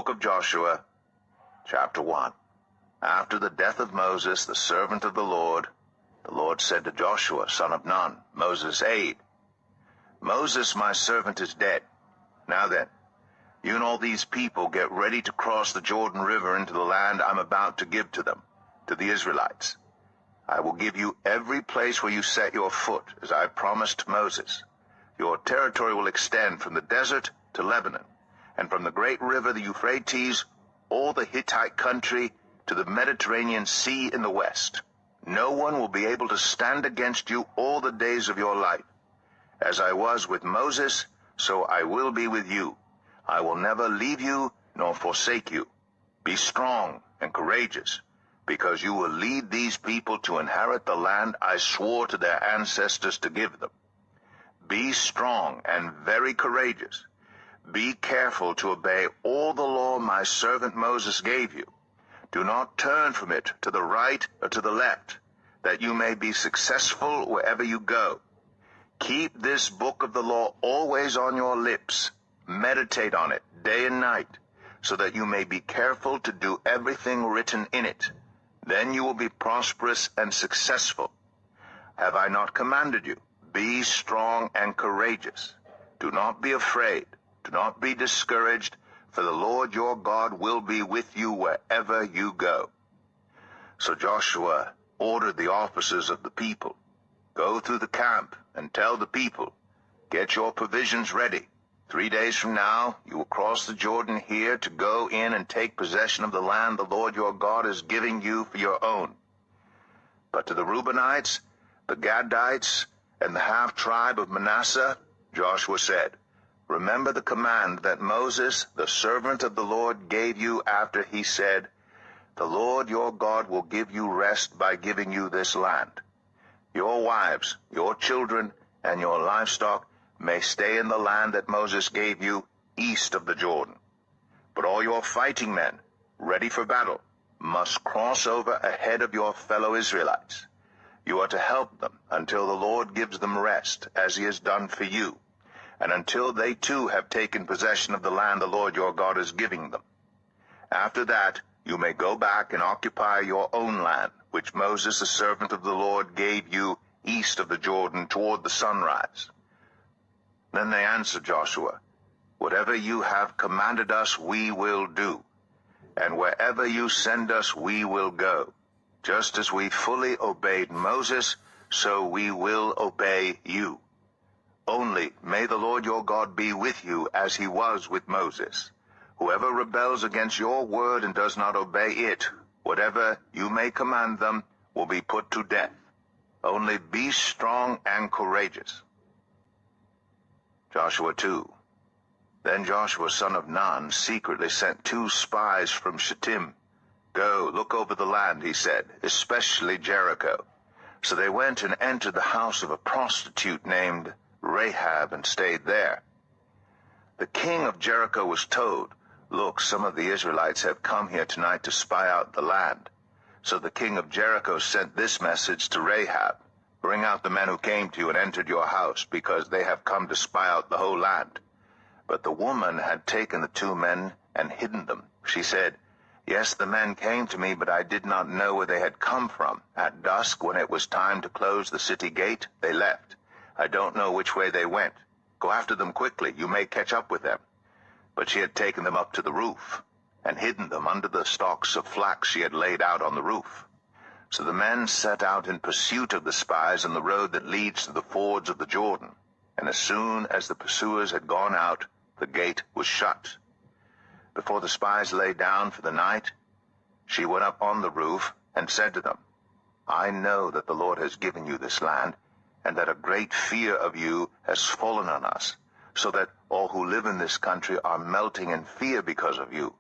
book of Joshua, chapter 1. After the death of Moses, the servant of the Lord said to Joshua, son of Nun, Moses' aide, Moses, my servant, is dead. Now then, you and all these people get ready to cross the Jordan River into the land I'm about to give to them, to the Israelites. I will give you every place where you set your foot, as I promised Moses. Your territory will extend from the desert to Lebanon, and from the great river, the Euphrates, all the Hittite country, to the Mediterranean Sea in the west. No one will be able to stand against you all the days of your life. As I was with Moses, so I will be with you. I will never leave you nor forsake you. Be strong and courageous, because you will lead these people to inherit the land I swore to their ancestors to give them. Be strong and very courageous. Be careful to obey all the law my servant Moses gave you. Do not turn from it to the right or to the left, that you may be successful wherever you go. Keep this book of the law always on your lips. Meditate on it day and night, so that you may be careful to do everything written in it. Then you will be prosperous and successful. Have I not commanded you? Be strong and courageous. Do not be afraid. Do not be discouraged, for the Lord your God will be with you wherever you go. So Joshua ordered the officers of the people, go through the camp and tell the people, get your provisions ready. 3 days from now you will cross the Jordan here to go in and take possession of the land the Lord your God is giving you for your own. But to the Reubenites, the Gadites, and the half-tribe of Manasseh, Joshua said, remember the command that Moses, the servant of the Lord, gave you after he said, the Lord your God will give you rest by giving you this land. Your wives, your children, and your livestock may stay in the land that Moses gave you east of the Jordan. But all your fighting men, ready for battle, must cross over ahead of your fellow Israelites. You are to help them until the Lord gives them rest, as he has done for you, and until they too have taken possession of the land the Lord your God is giving them. After that, you may go back and occupy your own land, which Moses, the servant of the Lord, gave you east of the Jordan toward the sunrise. Then they answered Joshua, whatever you have commanded us we will do, and wherever you send us we will go. Just as we fully obeyed Moses, so we will obey you. Only may the Lord your God be with you as he was with Moses. Whoever rebels against your word and does not obey it, whatever you may command them, will be put to death. Only be strong and courageous. Joshua 2. Then Joshua son of Nun secretly sent 2 spies from Shittim. Go, look over the land, he said, especially Jericho. So they went and entered the house of a prostitute named Rahab and stayed there. The king of Jericho was told, look, some of the Israelites have come here tonight to spy out the land. So the king of Jericho sent this message to Rahab, bring out the men who came to you and entered your house, because they have come to spy out the whole land. But the woman had taken the 2 men and hidden them. She said, yes, the men came to me, but I did not know where they had come from. At dusk, when it was time to close the city gate, they left. I don't know which way they went. Go after them quickly. You may catch up with them. But she had taken them up to the roof and hidden them under the stalks of flax she had laid out on the roof. So the men set out in pursuit of the spies on the road that leads to the fords of the Jordan. And as soon as the pursuers had gone out, the gate was shut. Before the spies lay down for the night, she went up on the roof and said to them, I know that the Lord has given you this land, and that a great fear of you has fallen on us, so that all who live in this country are melting in fear because of you.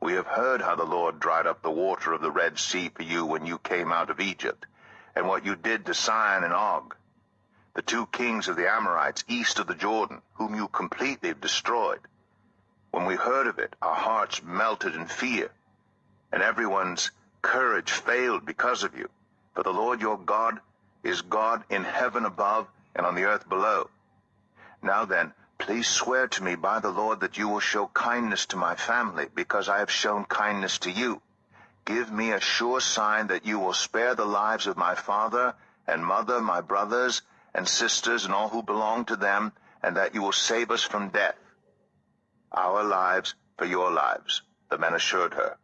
We have heard how the Lord dried up the water of the Red Sea for you when you came out of Egypt, and what you did to Sihon and Og, the 2 kings of the Amorites east of the Jordan, whom you completely destroyed. When we heard of it, our hearts melted in fear, and everyone's courage failed because of you. For the Lord your God is God in heaven above and on the earth below. Now then, Please swear to me by the Lord that you will show kindness to my family, because I have shown kindness to you. Give me a sure sign that you will spare the lives of my father and mother, my brothers and sisters, and all who belong to them, and that you will save us from death." "Our lives for your lives," the men assured her.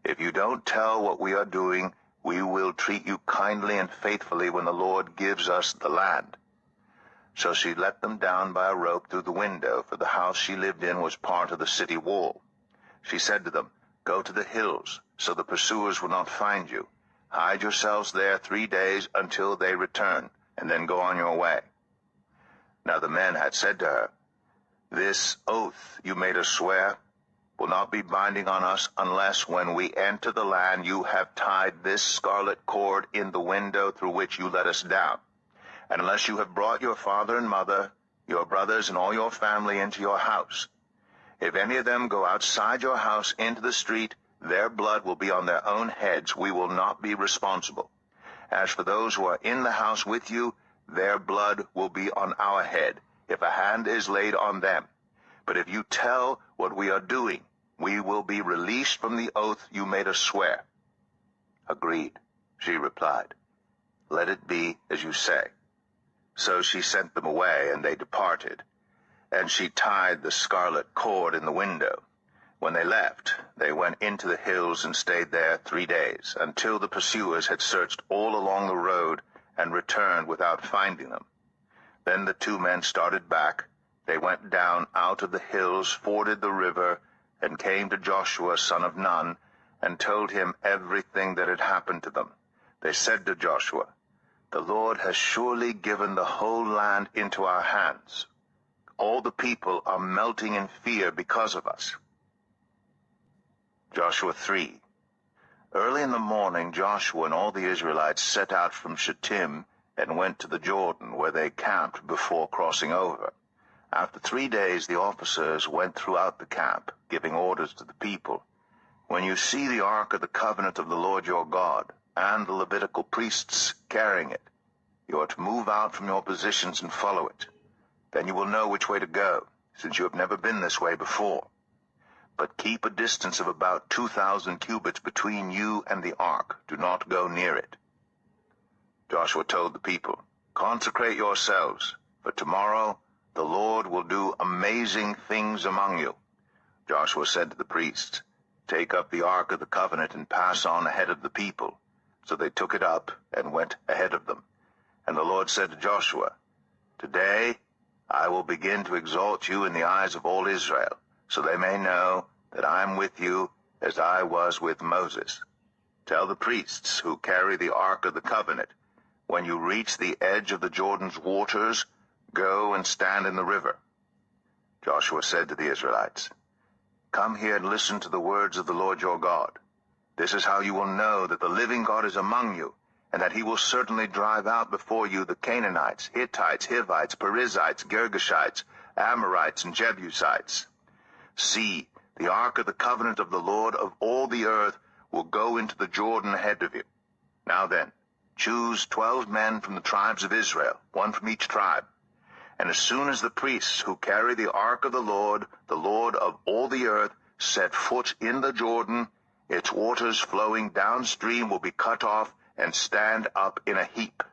"If you don't tell what we are doing, we will treat you kindly and faithfully when the Lord gives us the land." So she let them down by a rope through the window, for the house she lived in was part of the city wall. She said to them, "Go to the hills, so the pursuers will not find you. Hide yourselves there 3 days until they return, and then go on your way." Now the men had said to her, "This oath you made us swear will not be binding on us unless when we enter the land you have tied this scarlet cord in the window through which you let us down, and unless you have brought your father and mother, your brothers, and all your family into your house. If any of them go outside your house into the street, their blood will be on their own heads. We will not be responsible. As for those who are in the house with you, their blood will be on our head, if a hand is laid on them. But if you tell what we are doing, we will be released from the oath you made us swear." "Agreed," she replied. "Let it be as you say." So she sent them away, and they departed. And she tied the scarlet cord in the window. When they left, they went into the hills and stayed there 3 days, until the pursuers had searched all along the road and returned without finding them. Then the 2 men started back. They went down out of the hills, forded the river, and came to Joshua son of Nun, and told him everything that had happened to them. They said to Joshua, "The Lord has surely given the whole land into our hands. All the people are melting in fear because of us." Joshua 3. Early in the morning Joshua and all the Israelites set out from Shittim and went to the Jordan, where they camped before crossing over. After 3 days the officers went throughout the camp, giving orders to the people, "When you see the ark of the covenant of the Lord your God, and the Levitical priests carrying it, you are to move out from your positions and follow it. Then you will know which way to go, since you have never been this way before. But keep a distance of about 2,000 cubits between you and the ark. Do not go near it." Joshua told the people, "Consecrate yourselves, for tomorrow the Lord will do amazing things among you." Joshua said to the priests, "Take up the ark of the covenant and pass on ahead of the people." So they took it up and went ahead of them. And the Lord said to Joshua, "Today I will begin to exalt you in the eyes of all Israel, so they may know that I am with you as I was with Moses. Tell the priests who carry the ark of the covenant, when you reach the edge of the Jordan's waters, go and stand in the river." Joshua said to the Israelites, "Come here and listen to the words of the Lord your God. This is how you will know that the living God is among you, and that he will certainly drive out before you the Canaanites, Hittites, Hivites, Perizzites, Girgashites, Amorites, and Jebusites. See, the ark of the covenant of the Lord of all the earth will go into the Jordan ahead of you. Now then, choose 12 men from the tribes of Israel, 1 from each tribe. And as soon as the priests who carry the ark of the Lord of all the earth, set foot in the Jordan, its waters flowing downstream will be cut off and stand up in a heap."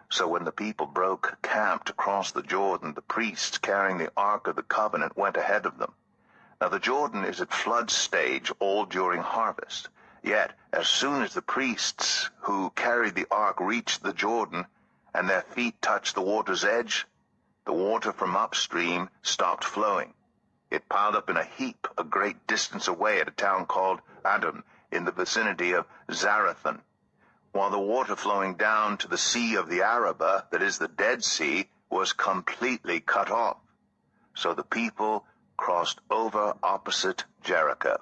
So when the people broke camp to cross the Jordan, the priests carrying the ark of the covenant went ahead of them. Now the Jordan is at flood stage all during harvest. Yet as soon as the priests who carried the ark reached the Jordan, and their feet touched the water's edge, the water from upstream stopped flowing. It piled up in a heap a great distance away at a town called Adam, in the vicinity of Zarethan, while the water flowing down to the Sea of the Arabah, that is the Dead Sea, was completely cut off. So the people crossed over opposite Jericho.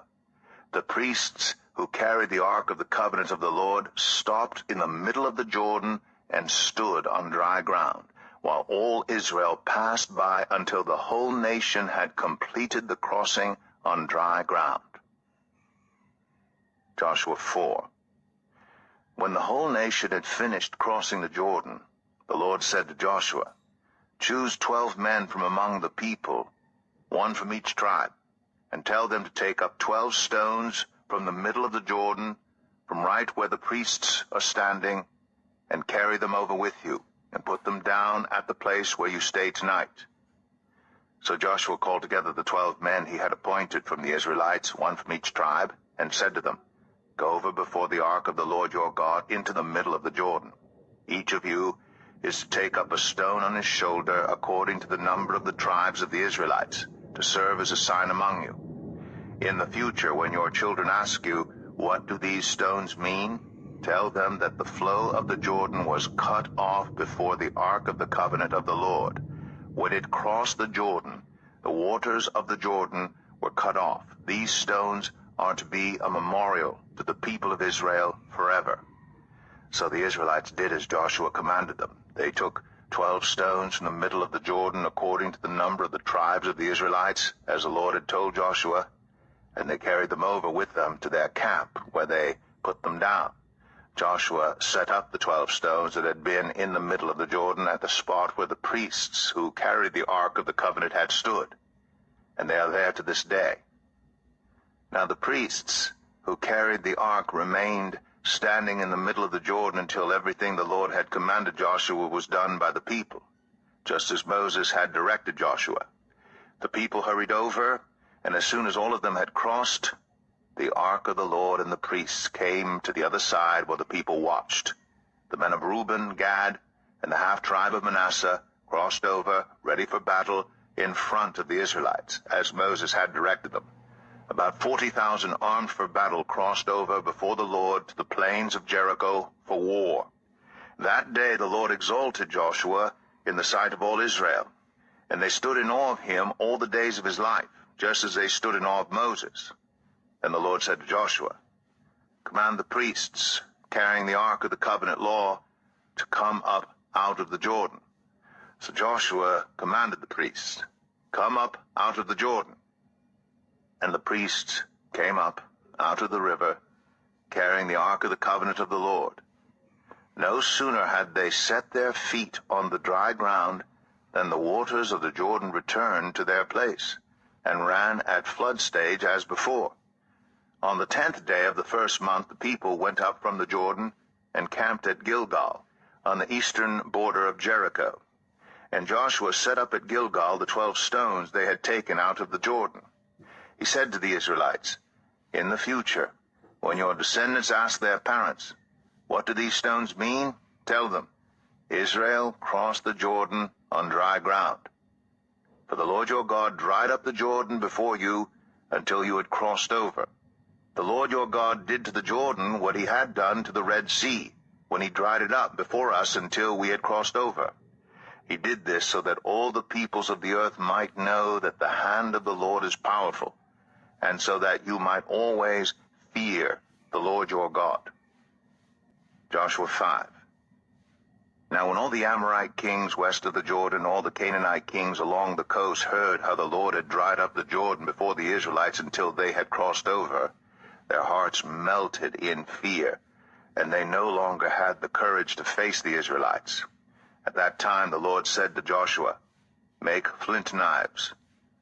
The priests who carried the ark of the covenant of the Lord stopped in the middle of the Jordan and stood on dry ground, while all Israel passed by until the whole nation had completed the crossing on dry ground. Joshua 4. When the whole nation had finished crossing the Jordan, the Lord said to Joshua, Choose 12 men from among the people, one from each tribe, and tell them to take up 12 stones from the middle of the Jordan, from right where the priests are standing, and carry them over with you, and put them down at the place where you stay tonight." So Joshua called together the 12 men he had appointed from the Israelites, one from each tribe, and said to them, "Go over before the ark of the Lord your God into the middle of the Jordan. Each of you is to take up a stone on his shoulder according to the number of the tribes of the Israelites, to serve as a sign among you. In the future, when your children ask you, 'What do these stones mean?' tell them that the flow of the Jordan was cut off before the ark of the covenant of the Lord. When it crossed the Jordan, the waters of the Jordan were cut off. These stones are to be a memorial to the people of Israel forever." So the Israelites did as Joshua commanded them. They took 12 stones from the middle of the Jordan according to the number of the tribes of the Israelites, as the Lord had told Joshua, and they carried them over with them to their camp, where they put them down. Joshua set up the 12 stones that had been in the middle of the Jordan at the spot where the priests who carried the Ark of the Covenant had stood, and they are there to this day. Now the priests who carried the Ark remained standing in the middle of the Jordan until everything the Lord had commanded Joshua was done by the people, just as Moses had directed Joshua. The people hurried over, and as soon as all of them had crossed, the ark of the Lord and the priests came to the other side where the people watched. The men of Reuben, Gad, and the half-tribe of Manasseh crossed over, ready for battle, in front of the Israelites, as Moses had directed them. About 40,000 armed for battle crossed over before the Lord to the plains of Jericho for war. That day the Lord exalted Joshua in the sight of all Israel, and they stood in awe of him all the days of his life, just as they stood in awe of Moses. And the Lord said to Joshua, "Command the priests carrying the ark of the covenant law to come up out of the Jordan." So Joshua commanded the priests, "Come up out of the Jordan." And the priests came up out of the river, carrying the ark of the covenant of the Lord. No sooner had they set their feet on the dry ground than the waters of the Jordan returned to their place, and ran at flood stage as before. On the 10th day of the first month the people went up from the Jordan and camped at Gilgal, on the eastern border of Jericho. And Joshua set up at Gilgal the 12 stones they had taken out of the Jordan. He said to the Israelites, "In the future, when your descendants ask their parents, 'What do these stones mean?' tell them, 'Israel crossed the Jordan on dry ground.' For the Lord your God dried up the Jordan before you until you had crossed over. The Lord your God did to the Jordan what he had done to the Red Sea, when he dried it up before us until we had crossed over. He did this so that all the peoples of the earth might know that the hand of the Lord is powerful, and so that you might always fear the Lord your God." Joshua 5. Now when all the Amorite kings west of the Jordan, all the Canaanite kings along the coast, heard how the Lord had dried up the Jordan before the Israelites until they had crossed over, their hearts melted in fear, and they no longer had the courage to face the Israelites. At that time the Lord said to Joshua, "Make flint knives,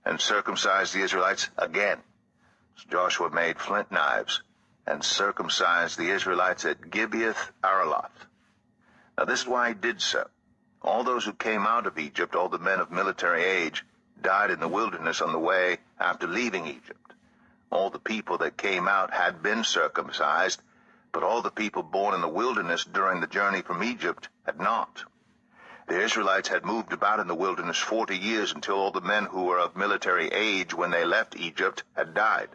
and circumcise the Israelites again." So Joshua made flint knives, and circumcised the Israelites at Gibeath Araloth. Now this is why he did so. All those who came out of Egypt, all the men of military age, died in the wilderness on the way after leaving Egypt. All the people that came out had been circumcised, but all the people born in the wilderness during the journey from Egypt had not. The Israelites had moved about in the wilderness 40 years until all the men who were of military age when they left Egypt had died,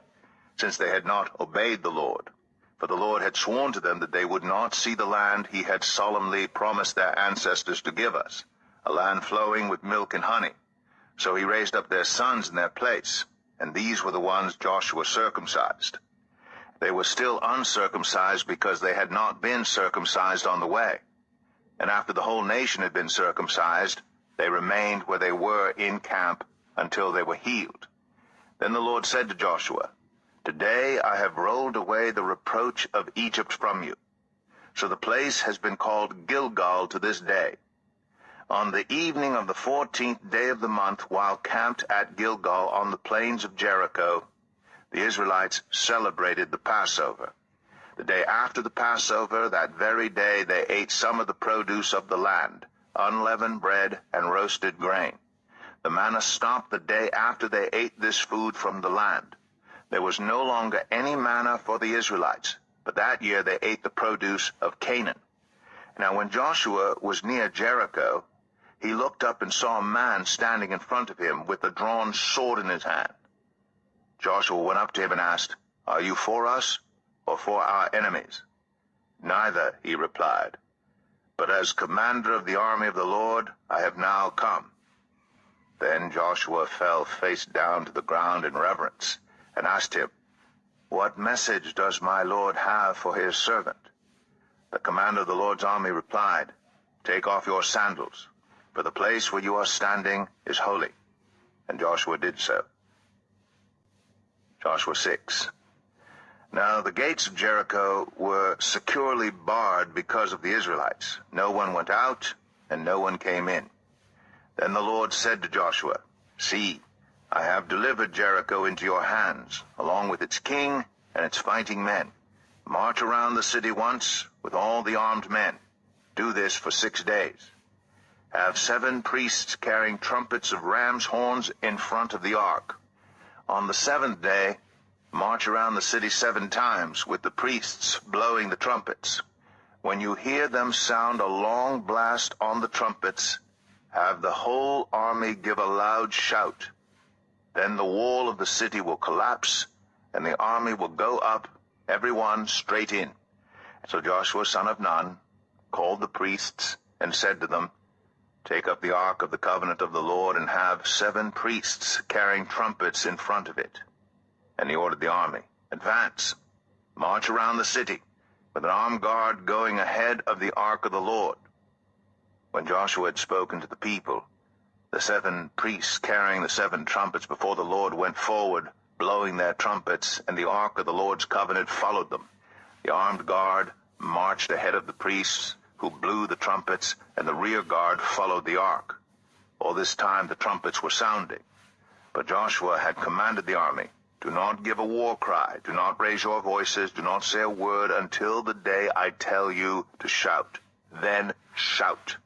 since they had not obeyed the Lord. For the Lord had sworn to them that they would not see the land he had solemnly promised their ancestors to give us, a land flowing with milk and honey. So he raised up their sons in their place, and these were the ones Joshua circumcised. They were still uncircumcised because they had not been circumcised on the way. And after the whole nation had been circumcised, they remained where they were in camp until they were healed. Then the Lord said to Joshua, "Today I have rolled away the reproach of Egypt from you." So the place has been called Gilgal to this day. On the evening of the 14th day of the month, while camped at Gilgal on the plains of Jericho, the Israelites celebrated the Passover. The day after the Passover, that very day, they ate some of the produce of the land, unleavened bread and roasted grain. The manna stopped the day after they ate this food from the land. There was no longer any manna for the Israelites, but that year they ate the produce of Canaan. Now when Joshua was near Jericho, he looked up and saw a man standing in front of him with a drawn sword in his hand. Joshua went up to him and asked, "Are you for us or for our enemies?" "Neither," he replied, "but as commander of the army of the Lord, I have now come." Then Joshua fell face down to the ground in reverence and asked him, "What message does my Lord have for his servant?" The commander of the Lord's army replied, "Take off your sandals, for the place where you are standing is holy." And Joshua did so. Joshua 6. Now the gates of Jericho were securely barred because of the Israelites. No one went out, and no one came in. Then the Lord said to Joshua, "See, I have delivered Jericho into your hands, along with its king and its fighting men. March around the city once with all the armed men. Do this for 6 days. Have 7 priests carrying trumpets of ram's horns in front of the ark. On the 7th day, march around the city 7 times with the priests blowing the trumpets. When you hear them sound a long blast on the trumpets, have the whole army give a loud shout. Then the wall of the city will collapse, and the army will go up, every one straight in." So Joshua son of Nun called the priests and said to them, "Take up the ark of the covenant of the Lord and have 7 priests carrying trumpets in front of it." And he ordered the army, "Advance, march around the city, with an armed guard going ahead of the ark of the Lord." When Joshua had spoken to the people, the 7 priests carrying the 7 trumpets before the Lord went forward, blowing their trumpets, and the ark of the Lord's covenant followed them. The armed guard marched ahead of the priests, who blew the trumpets, and the rear guard followed the ark. All this time the trumpets were sounding. But Joshua had commanded the army, "Do not give a war cry, do not raise your voices, do not say a word until the day I tell you to shout. Then shout."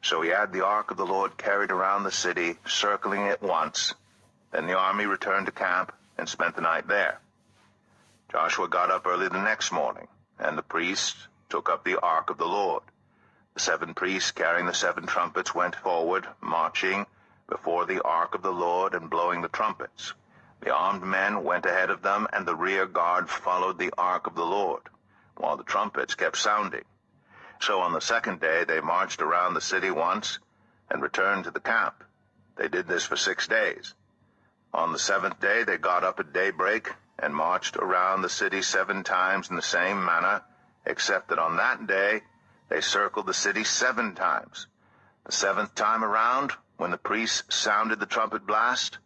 So he had the ark of the Lord carried around the city, circling it once. Then the army returned to camp and spent the night there. Joshua got up early the next morning, and the priests took up the ark of the Lord. The 7 priests carrying the 7 trumpets went forward, marching before the ark of the Lord and blowing the trumpets. The armed men went ahead of them, and the rear guard followed the ark of the Lord, while the trumpets kept sounding. So on the 2nd day they marched around the city once and returned to the camp. They did this for 6 days. On the 7th day they got up at daybreak and marched around the city 7 times in the same manner, except that on that day they circled the city 7 times. The 7th time around, when the priests sounded the trumpet blast,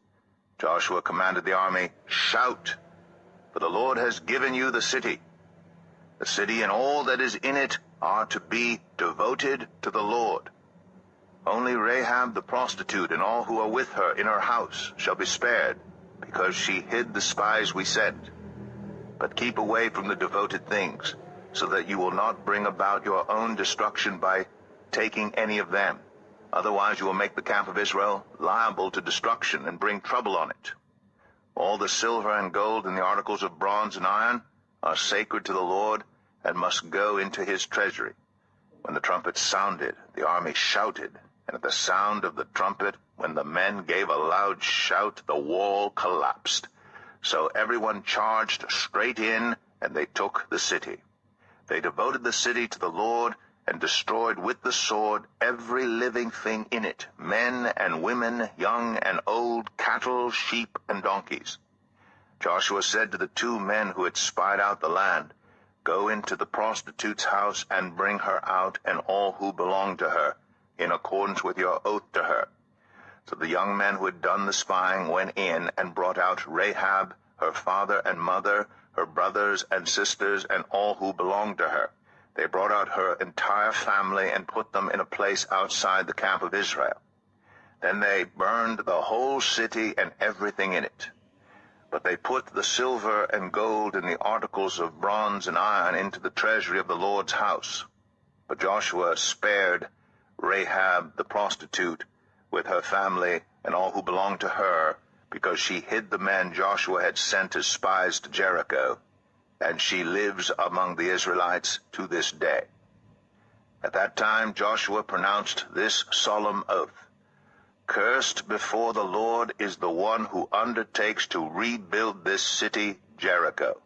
Joshua commanded the army, "Shout, for the Lord has given you the city. The city and all that is in it are to be devoted to the Lord. Only Rahab the prostitute and all who are with her in her house shall be spared, because she hid the spies we sent. But keep away from the devoted things, so that you will not bring about your own destruction by taking any of them. Otherwise you will make the camp of Israel liable to destruction and bring trouble on it. All the silver and gold and the articles of bronze and iron are sacred to the Lord and must go into his treasury." When the trumpet sounded, the army shouted, and at the sound of the trumpet, when the men gave a loud shout, the wall collapsed. So everyone charged straight in, and they took the city. They devoted the city to the Lord and destroyed with the sword every living thing in it, men and women, young and old, cattle, sheep, and donkeys. Joshua said to the 2 men who had spied out the land, "Go into the prostitute's house and bring her out and all who belong to her, in accordance with your oath to her." So the young men who had done the spying went in and brought out Rahab, her father and mother, her brothers and sisters, and all who belonged to her. They brought out her entire family and put them in a place outside the camp of Israel. Then they burned the whole city and everything in it. But they put the silver and gold and the articles of bronze and iron into the treasury of the Lord's house. But Joshua spared Rahab the prostitute with her family and all who belonged to her, because she hid the men Joshua had sent as spies to Jericho, and she lives among the Israelites to this day. At that time Joshua pronounced this solemn oath: Cursed before the Lord is the one who undertakes to rebuild this city, Jericho.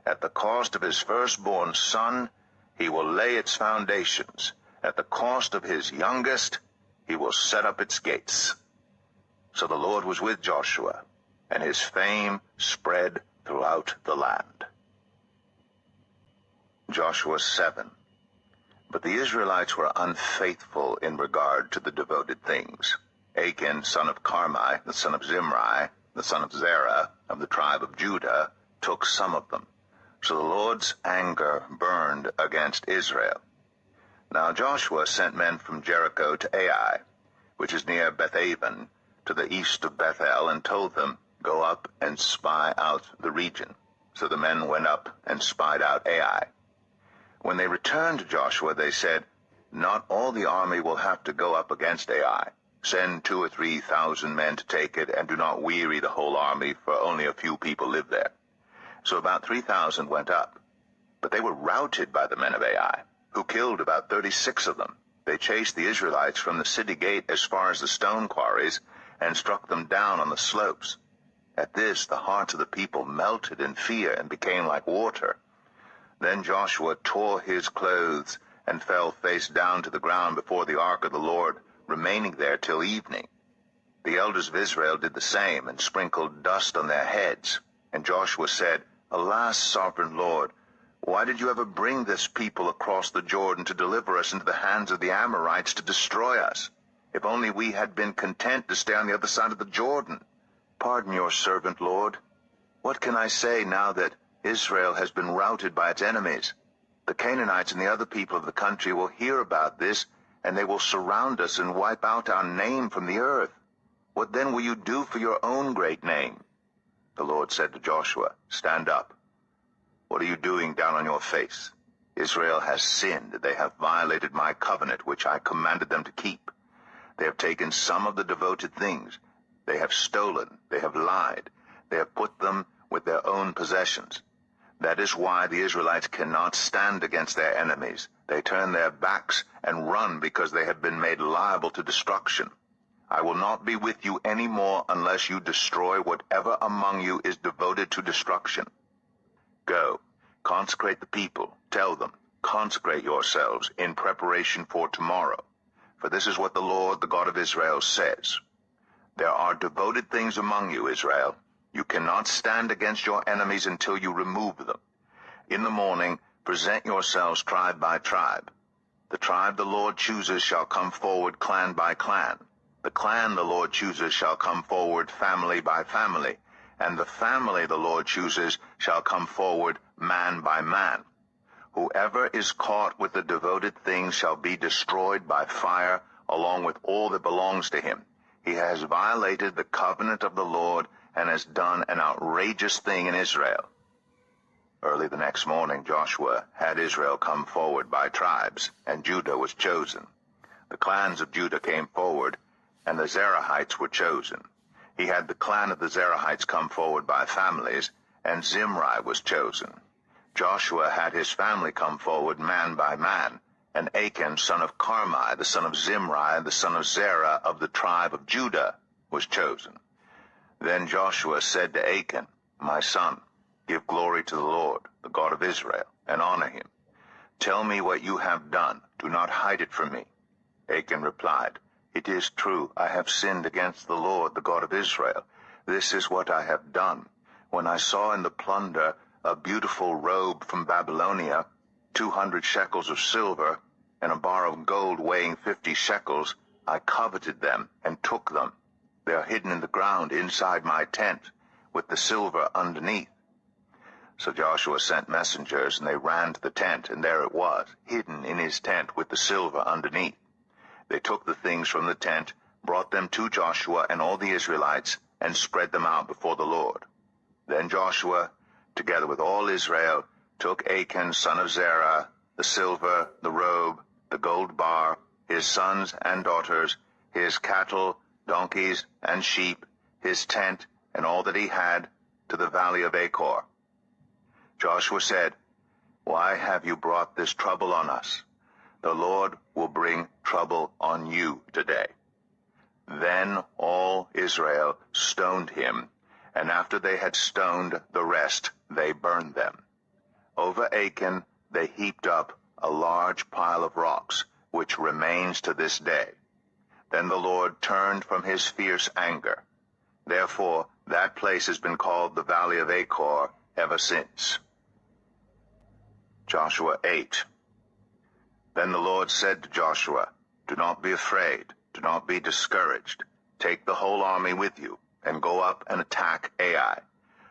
At the cost of his firstborn son, he will lay its foundations. At the cost of his youngest, he will set up its gates. So the Lord was with Joshua, and his fame spread throughout the land. Joshua 7. But the Israelites were unfaithful in regard to the devoted things. Achan, son of Carmi, the son of Zimri, the son of Zerah, of the tribe of Judah, took some of them. So the Lord's anger burned against Israel. Now Joshua sent men from Jericho to Ai, which is near Bethaven, to the east of Bethel, and told them, Go up and spy out the region. So the men went up and spied out Ai. When they returned to Joshua, they said, Not all the army will have to go up against Ai. Send 2,000 or 3,000 men to take it, and do not weary the whole army, for only a few people live there. So about 3,000 went up. But they were routed by the men of Ai, who killed about 36 of them. They chased the Israelites from the city gate as far as the stone quarries, and struck them down on the slopes. At this the hearts of the people melted in fear and became like water. Then Joshua tore his clothes and fell face down to the ground before the ark of the Lord, remaining there till evening. The elders of Israel did the same, and sprinkled dust on their heads. And Joshua said, Alas, sovereign Lord, why did you ever bring this people across the Jordan to deliver us into the hands of the Amorites to destroy us? If only we had been content to stay on the other side of the Jordan. Pardon your servant, Lord. What can I say now that Israel has been routed by its enemies? The Canaanites and the other people of the country will hear about this, and they will surround us and wipe out our name from the earth. What then will you do for your own great name? The Lord said to Joshua, Stand up. What are you doing down on your face? Israel has sinned. They have violated my covenant, which I commanded them to keep. They have taken some of the devoted things. They have stolen. They have lied. They have put them with their own possessions. That is why the Israelites cannot stand against their enemies. They turn their backs and run because they have been made liable to destruction. I will not be with you any more unless you destroy whatever among you is devoted to destruction. Go, consecrate the people. Tell them, Consecrate yourselves in preparation for tomorrow. For this is what the Lord, the God of Israel, says. There are devoted things among you, Israel. You cannot stand against your enemies until you remove them. In the morning, present yourselves tribe by tribe. The tribe the Lord chooses shall come forward clan by clan. The clan the Lord chooses shall come forward family by family. And the family the Lord chooses shall come forward man by man. Whoever is caught with the devoted thing shall be destroyed by fire, along with all that belongs to him. He has violated the covenant of the Lord and has done an outrageous thing in Israel. Early the next morning Joshua had Israel come forward by tribes, and Judah was chosen. The clans of Judah came forward, and the Zerahites were chosen. He had the clan of the Zerahites come forward by families, and Zimri was chosen. Joshua had his family come forward man by man, and Achan, son of Carmi, the son of Zimri, the son of Zerah, of the tribe of Judah, was chosen. Then Joshua said to Achan, My son, give glory to the Lord, the God of Israel, and honor him. Tell me what you have done. Do not hide it from me. Achan replied, It is true, I have sinned against the Lord, the God of Israel. This is what I have done. When I saw in the plunder a beautiful robe from Babylonia, 200 shekels of silver, and a bar of gold weighing 50 shekels, I coveted them and took them. They are hidden in the ground inside my tent, with the silver underneath. So Joshua sent messengers, and they ran to the tent, and there it was, hidden in his tent with the silver underneath. They took the things from the tent, brought them to Joshua and all the Israelites, and spread them out before the Lord. Then Joshua, together with all Israel, took Achan son of Zerah, the silver, the robe, the gold bar, his sons and daughters, his cattle, donkeys, and sheep, his tent, and all that he had, to the valley of Achor. Joshua said, "Why have you brought this trouble on us? The Lord will bring trouble on you today." Then all Israel stoned him, and after they had stoned the rest, they burned them. Over Achan they heaped up a large pile of rocks, which remains to this day. Then the Lord turned from his fierce anger. Therefore that place has been called the Valley of Achor ever since. Joshua 8. Then the Lord said to Joshua, "Do not be afraid, do not be discouraged. Take the whole army with you, and go up and attack Ai.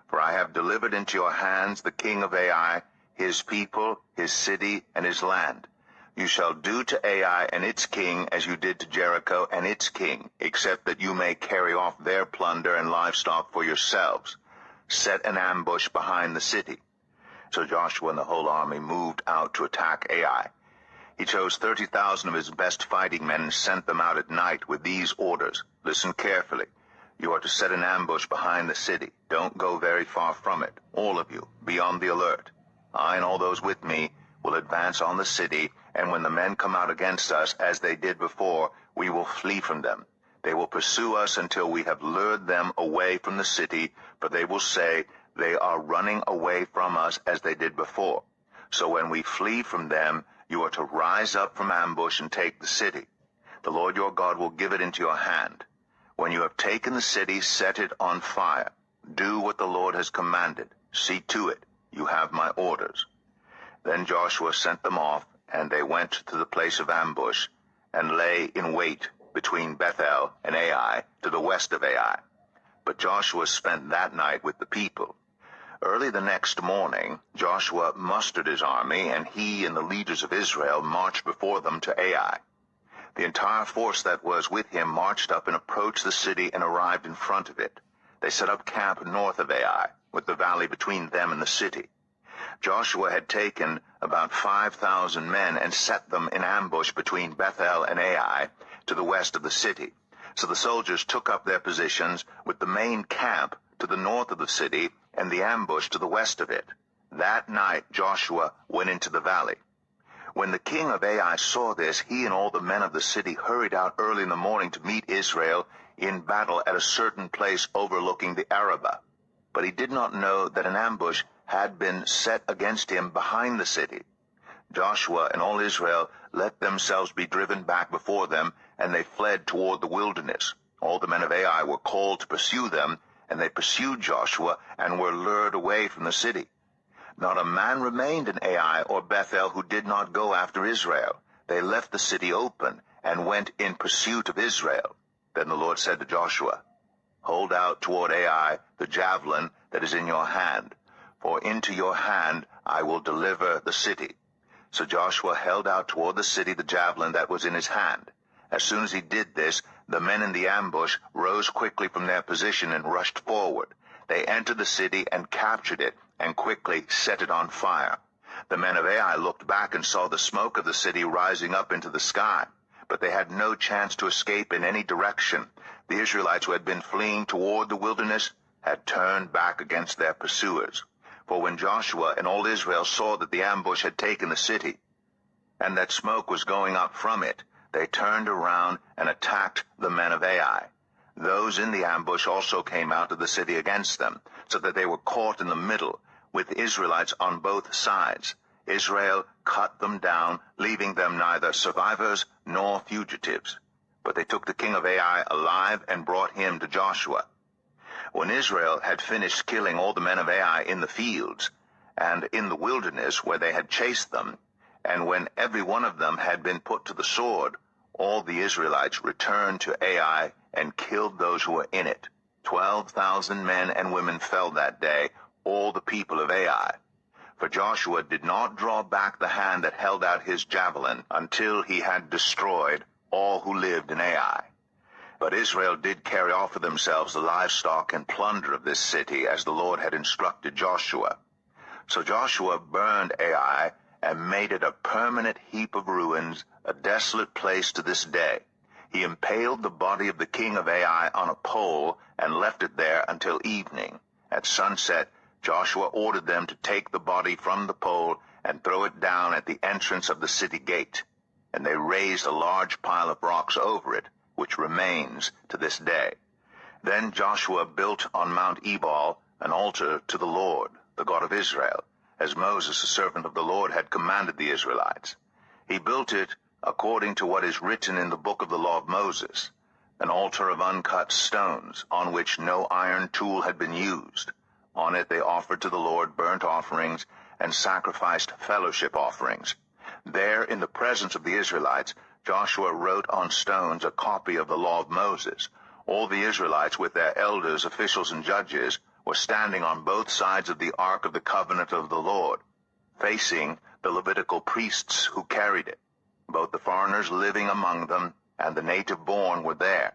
For I have delivered into your hands the king of Ai, his people, his city, and his land. You shall do to Ai and its king as you did to Jericho and its king, except that you may carry off their plunder and livestock for yourselves. Set an ambush behind the city." So Joshua and the whole army moved out to attack Ai. He chose 30,000 of his best fighting men and sent them out at night with these orders. Listen carefully. You are to set an ambush behind the city. Don't go very far from it. All of you, be on the alert. I and all those with me will advance on the city, and when the men come out against us, as they did before, we will flee from them. They will pursue us until we have lured them away from the city, for they will say, "They are running away from us as they did before." So when we flee from them, you are to rise up from ambush and take the city. The Lord your God will give it into your hand. When you have taken the city, set it on fire. Do what the Lord has commanded. See to it. You have my orders. Then Joshua sent them off, and they went to the place of ambush, and lay in wait between Bethel and Ai, to the west of Ai. But Joshua spent that night with the people. Early the next morning, Joshua mustered his army, and he and the leaders of Israel marched before them to Ai. The entire force that was with him marched up and approached the city and arrived in front of it. They set up camp north of Ai, with the valley between them and the city. Joshua had taken about 5,000 men and set them in ambush between Bethel and Ai, to the west of the city. So the soldiers took up their positions with the main camp to the north of the city and the ambush to the west of it. That night Joshua went into the valley. When the king of Ai saw this, he and all the men of the city hurried out early in the morning to meet Israel in battle at a certain place overlooking the Arabah. But he did not know that an ambush had been set against him behind the city. Joshua and all Israel let themselves be driven back before them, and they fled toward the wilderness. All the men of Ai were called to pursue them, and they pursued Joshua and were lured away from the city. Not a man remained in Ai or Bethel who did not go after Israel. They left the city open and went in pursuit of Israel. Then the Lord said to Joshua, "Hold out toward Ai the javelin that is in your hand, for into your hand I will deliver the city." So Joshua held out toward the city the javelin that was in his hand. As soon as he did this, the men in the ambush rose quickly from their position and rushed forward. They entered the city and captured it, and quickly set it on fire. The men of Ai looked back and saw the smoke of the city rising up into the sky, but they had no chance to escape in any direction. The Israelites who had been fleeing toward the wilderness had turned back against their pursuers. For when Joshua and all Israel saw that the ambush had taken the city, and that smoke was going up from it, they turned around and attacked the men of Ai. Those in the ambush also came out of the city against them, so that they were caught in the middle, with Israelites on both sides. Israel cut them down, leaving them neither survivors nor fugitives. But they took the king of Ai alive and brought him to Joshua. When Israel had finished killing all the men of Ai in the fields and in the wilderness where they had chased them, and when every one of them had been put to the sword, all the Israelites returned to Ai and killed those who were in it. 12,000 men and women fell that day. all the people of Ai. For Joshua did not draw back the hand that held out his javelin until he had destroyed all who lived in Ai. But Israel did carry off for themselves the livestock and plunder of this city, as the Lord had instructed Joshua. So Joshua burned Ai and made it a permanent heap of ruins, a desolate place to this day. He impaled the body of the king of Ai on a pole and left it there until evening. At sunset, Joshua ordered them to take the body from the pole and throw it down at the entrance of the city gate. And they raised a large pile of rocks over it, which remains to this day. Then Joshua built on Mount Ebal an altar to the Lord, the God of Israel, as Moses, the servant of the Lord, had commanded the Israelites. He built it according to what is written in the book of the law of Moses, an altar of uncut stones, on which no iron tool had been used. On it they offered to the Lord burnt offerings and sacrificed fellowship offerings. There, in the presence of the Israelites, Joshua wrote on stones a copy of the law of Moses. All the Israelites, with their elders, officials, and judges, were standing on both sides of the ark of the covenant of the Lord, facing the Levitical priests who carried it. Both the foreigners living among them and the native-born were there.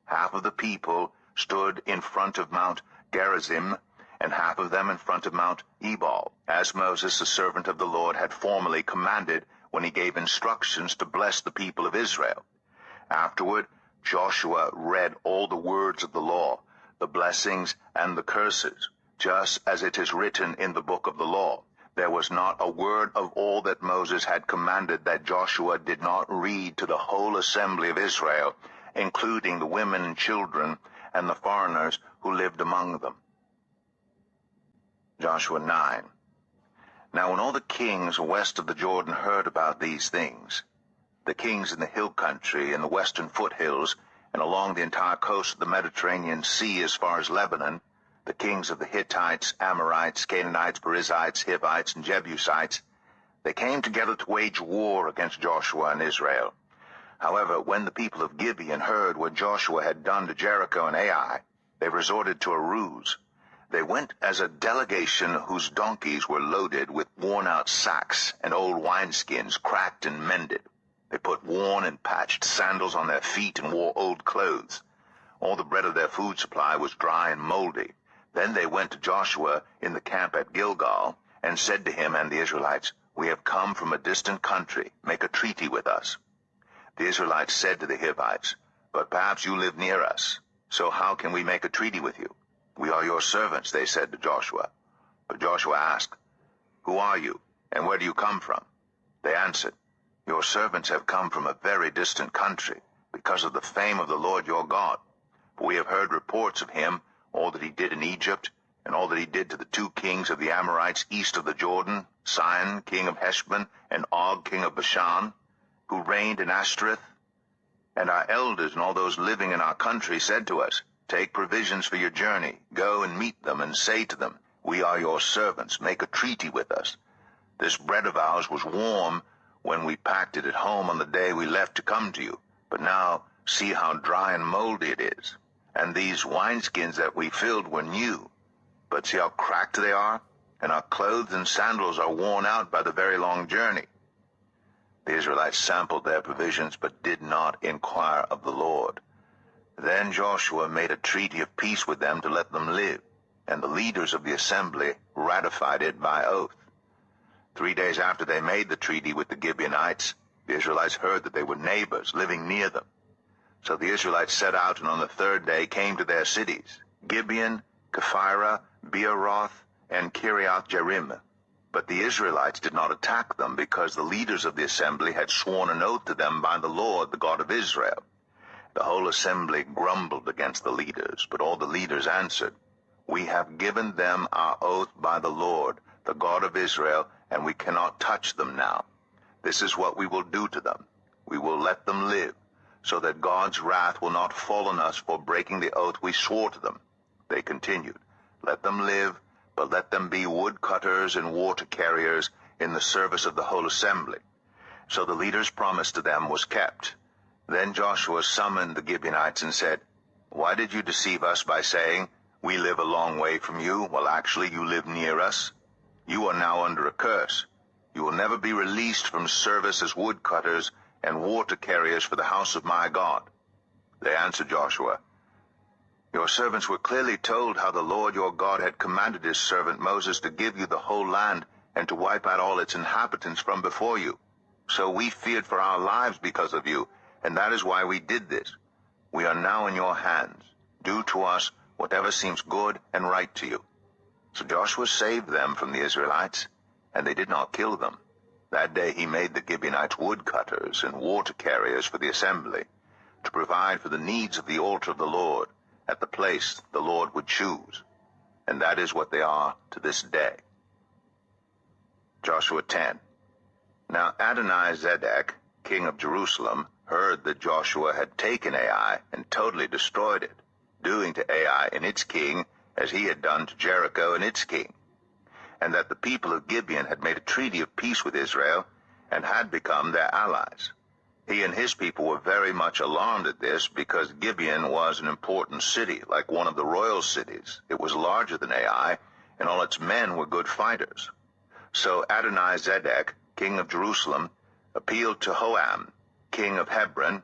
Half of the people stood in front of Mount Gerizim, and half of them in front of Mount Ebal, as Moses, the servant of the Lord, had formerly commanded when he gave instructions to bless the people of Israel. Afterward, Joshua read all the words of the law, the blessings and the curses, just as it is written in the book of the law. There was not a word of all that Moses had commanded that Joshua did not read to the whole assembly of Israel, including the women and children and the foreigners who lived among them. Joshua 9. Now when all the kings west of the Jordan heard about these things, the kings in the hill country and the western foothills, and along the entire coast of the Mediterranean Sea as far as Lebanon, the kings of the Hittites, Amorites, Canaanites, Perizzites, Hivites, and Jebusites, they came together to wage war against Joshua and Israel. However, when the people of Gibeon heard what Joshua had done to Jericho and Ai, they resorted to a ruse. They went as a delegation whose donkeys were loaded with worn-out sacks and old wineskins cracked and mended. They put worn and patched sandals on their feet and wore old clothes. All the bread of their food supply was dry and moldy. Then they went to Joshua in the camp at Gilgal and said to him and the Israelites, "We have come from a distant country. Make a treaty with us." The Israelites said to the Hivites, "But perhaps you live near us, so how can we make a treaty with you?" "We are your servants," they said to Joshua. But Joshua asked, "Who are you, and where do you come from?" They answered, "Your servants have come from a very distant country, because of the fame of the Lord your God. For we have heard reports of him, all that he did in Egypt, and all that he did to the two kings of the Amorites east of the Jordan, Sihon, king of Heshbon, and Og, king of Bashan, who reigned in Ashtoreth. And our elders and all those living in our country said to us, 'Take provisions for your journey, go and meet them, and say to them, We are your servants, make a treaty with us. This bread of ours was warm when we packed it at home on the day we left to come to you, but now see how dry and moldy it is. And these wineskins that we filled were new, but see how cracked they are, and our clothes and sandals are worn out by the very long journey.' The Israelites sampled their provisions, but did not inquire of the Lord. Then Joshua made a treaty of peace with them to let them live, and the leaders of the assembly ratified it by oath. 3 days after they made the treaty with the Gibeonites, the Israelites heard that they were neighbors living near them. So the Israelites set out, and on the 3rd day came to their cities, Gibeon, Kephirah, Beeroth, and Kiriath-Jearim. But the Israelites did not attack them, because the leaders of the assembly had sworn an oath to them by the Lord, the God of Israel. The whole assembly grumbled against the leaders, but all the leaders answered, "We have given them our oath by the Lord, the God of Israel, and we cannot touch them now. This is what we will do to them. We will let them live, so that God's wrath will not fall on us for breaking the oath we swore to them." They continued, "Let them live, but let them be woodcutters and water carriers in the service of the whole assembly." So the leader's promise to them was kept. Then Joshua summoned the Gibeonites and said, "Why did you deceive us by saying, We live a long way from you, while actually you live near us. You are now under a curse. You will never be released from service as woodcutters and water carriers for the house of my God." They answered Joshua, "Your servants were clearly told how the Lord your God had commanded his servant Moses to give you the whole land and to wipe out all its inhabitants from before you. So we feared for our lives because of you, and that is why we did this. We are now in your hands. Do to us whatever seems good and right to you." So Joshua saved them from the Israelites, and they did not kill them. That day he made the Gibeonites woodcutters and water carriers for the assembly, to provide for the needs of the altar of the Lord at the place the Lord would choose. And that is what they are to this day. Joshua 10. Now Adonai-Zedek, king of Jerusalem, heard that Joshua had taken Ai and totally destroyed it, doing to Ai and its king as he had done to Jericho and its king, and that the people of Gibeon had made a treaty of peace with Israel and had become their allies. He and his people were very much alarmed at this, because Gibeon was an important city, like one of the royal cities. It was larger than Ai, and all its men were good fighters. So Adonai-Zedek, king of Jerusalem, appealed to Hoam, king of Hebron,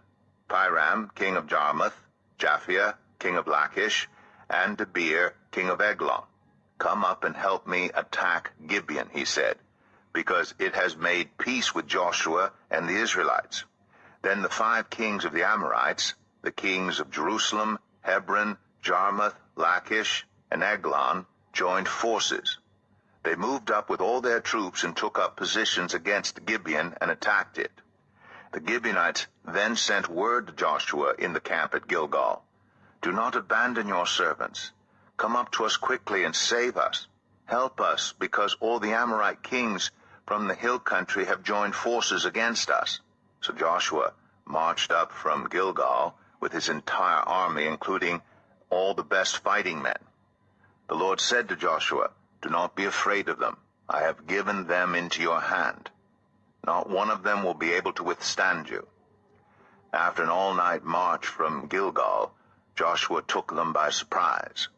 Piram, king of Jarmuth, Japhia, king of Lachish, and Debir, king of Eglon. "Come up and help me attack Gibeon," he said, "because it has made peace with Joshua and the Israelites." Then the 5 kings of the Amorites, the kings of Jerusalem, Hebron, Jarmuth, Lachish, and Eglon, joined forces. They moved up with all their troops and took up positions against Gibeon and attacked it. The Gibeonites then sent word to Joshua in the camp at Gilgal, "Do not abandon your servants. Come up to us quickly and save us. Help us, because all the Amorite kings from the hill country have joined forces against us." So Joshua marched up from Gilgal with his entire army, including all the best fighting men. The Lord said to Joshua, "Do not be afraid of them. I have given them into your hand. Not one of them will be able to withstand you." After an all-night march from Gilgal, Joshua took them by surprise.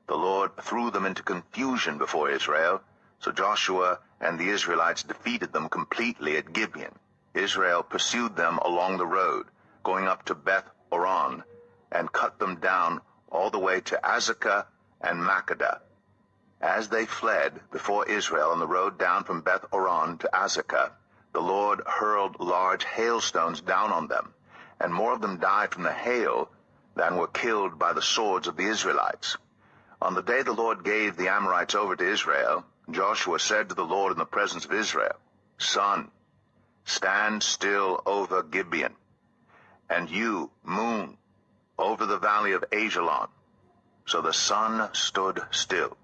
The Lord threw them into confusion before Israel, so Joshua and the Israelites defeated them completely at Gibeon. Israel pursued them along the road, going up to Beth-Oron, and cut them down all the way to Azekah and Makkedah. As they fled before Israel on the road down from Beth-Oron to Azekah, the Lord hurled large hailstones down on them, and more of them died from the hail than were killed by the swords of the Israelites. On the day the Lord gave the Amorites over to Israel, Joshua said to the Lord in the presence of Israel, "Sun, stand still over Gibeon, and you, moon, over the valley of Ajalon." So the sun stood still,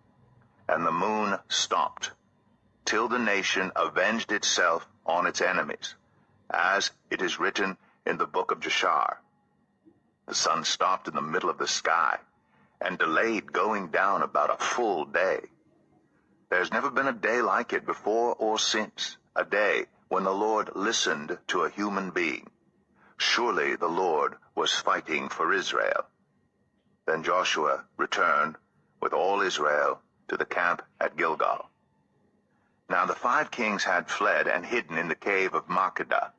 and the moon stopped, till the nation avenged itself on its enemies, as it is written in the book of Jashar. The sun stopped in the middle of the sky, and delayed going down about a full day. There's never been a day like it before or since, a day when the Lord listened to a human being. Surely the Lord was fighting for Israel. Then Joshua returned with all Israel to the camp at Gilgal. Now the 5 kings had fled and hidden in the cave of Makkedah.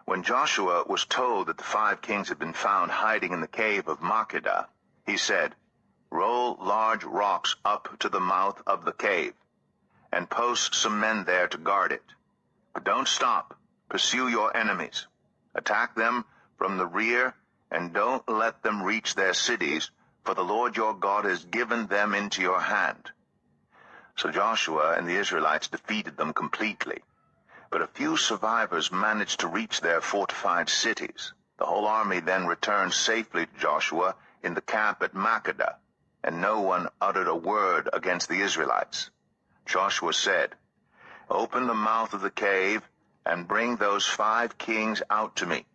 When Joshua was told that the 5 kings had been found hiding in the cave of Makkedah, he said, "Roll large rocks up to the mouth of the cave, and post some men there to guard it. But don't stop. Pursue your enemies. Attack them from the rear, and don't let them reach their cities, for the Lord your God has given them into your hand." So Joshua and the Israelites defeated them completely. But a few survivors managed to reach their fortified cities. The whole army then returned safely to Joshua in the camp at Makkedah, and no one uttered a word against the Israelites. Joshua said, "Open the mouth of the cave, and bring those 5 kings out to me."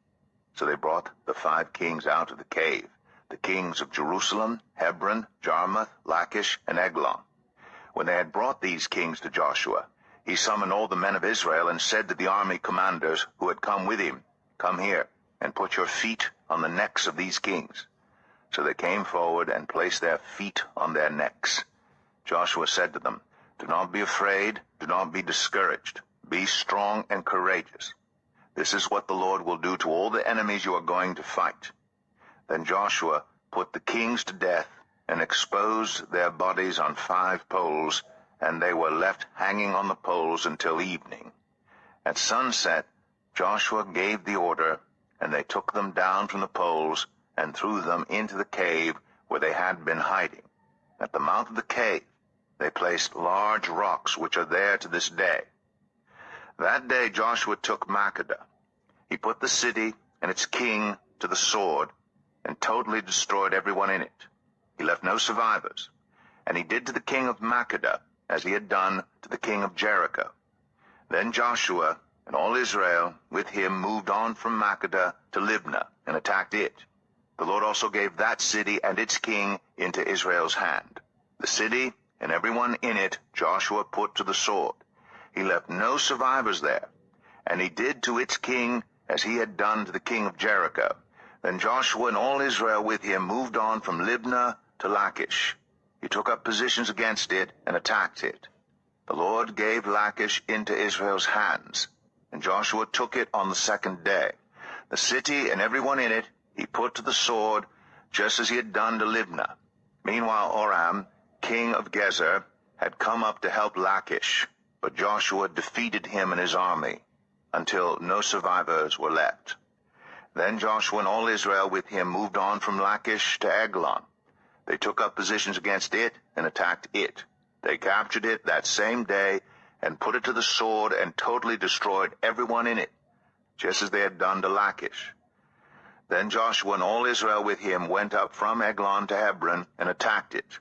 So they brought the 5 kings out of the cave, the kings of Jerusalem, Hebron, Jarmuth, Lachish, and Eglon. When they had brought these kings to Joshua, he summoned all the men of Israel and said to the army commanders who had come with him, "Come here, and put your feet on the necks of these kings." So they came forward and placed their feet on their necks. Joshua said to them, "Do not be afraid, do not be discouraged. Be strong and courageous. This is what the Lord will do to all the enemies you are going to fight." Then Joshua put the kings to death and exposed their bodies on 5 poles, and they were left hanging on the poles until evening. At sunset, Joshua gave the order, and they took them down from the poles and threw them into the cave where they had been hiding. At the mouth of the cave, they placed large rocks which are there to this day. That day Joshua took Makkedah. He put the city and its king to the sword and totally destroyed everyone in it. He left no survivors. And he did to the king of Makkedah as he had done to the king of Jericho. Then Joshua and all Israel with him moved on from Makkedah to Libnah and attacked it. The Lord also gave that city and its king into Israel's hand. The city and everyone in it Joshua put to the sword. He left no survivors there. And he did to its king as he had done to the king of Jericho. Then Joshua and all Israel with him moved on from Libnah to Lachish. He took up positions against it and attacked it. The Lord gave Lachish into Israel's hands, and Joshua took it on the 2nd day. The city and everyone in it he put to the sword, just as he had done to Libnah. Meanwhile Joram, king of Gezer, had come up to help Lachish, but Joshua defeated him and his army, until no survivors were left. Then Joshua and all Israel with him moved on from Lachish to Eglon. They took up positions against it and attacked it. They captured it that same day and put it to the sword and totally destroyed everyone in it, just as they had done to Lachish. Then Joshua and all Israel with him went up from Eglon to Hebron and attacked it.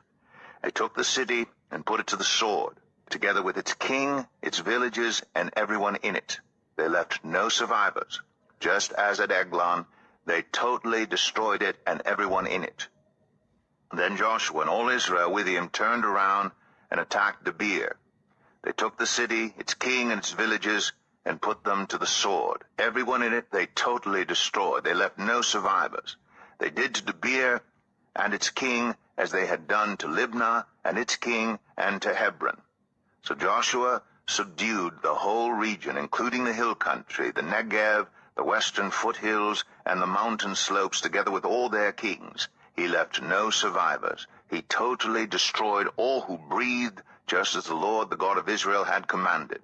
They took the city and put it to the sword, together with its king, its villages, and everyone in it. They left no survivors. Just as at Eglon, they totally destroyed it and everyone in it. Then Joshua and all Israel with him turned around and attacked Debir. They took the city, its king, and its villages, and put them to the sword. Everyone in it they totally destroyed. They left no survivors. They did to Debir and its king as they had done to Libnah and its king and to Hebron. So Joshua subdued the whole region, including the hill country, the Negev, the western foothills, and the mountain slopes, together with all their kings. He left no survivors. He totally destroyed all who breathed, just as the Lord, the God of Israel, had commanded.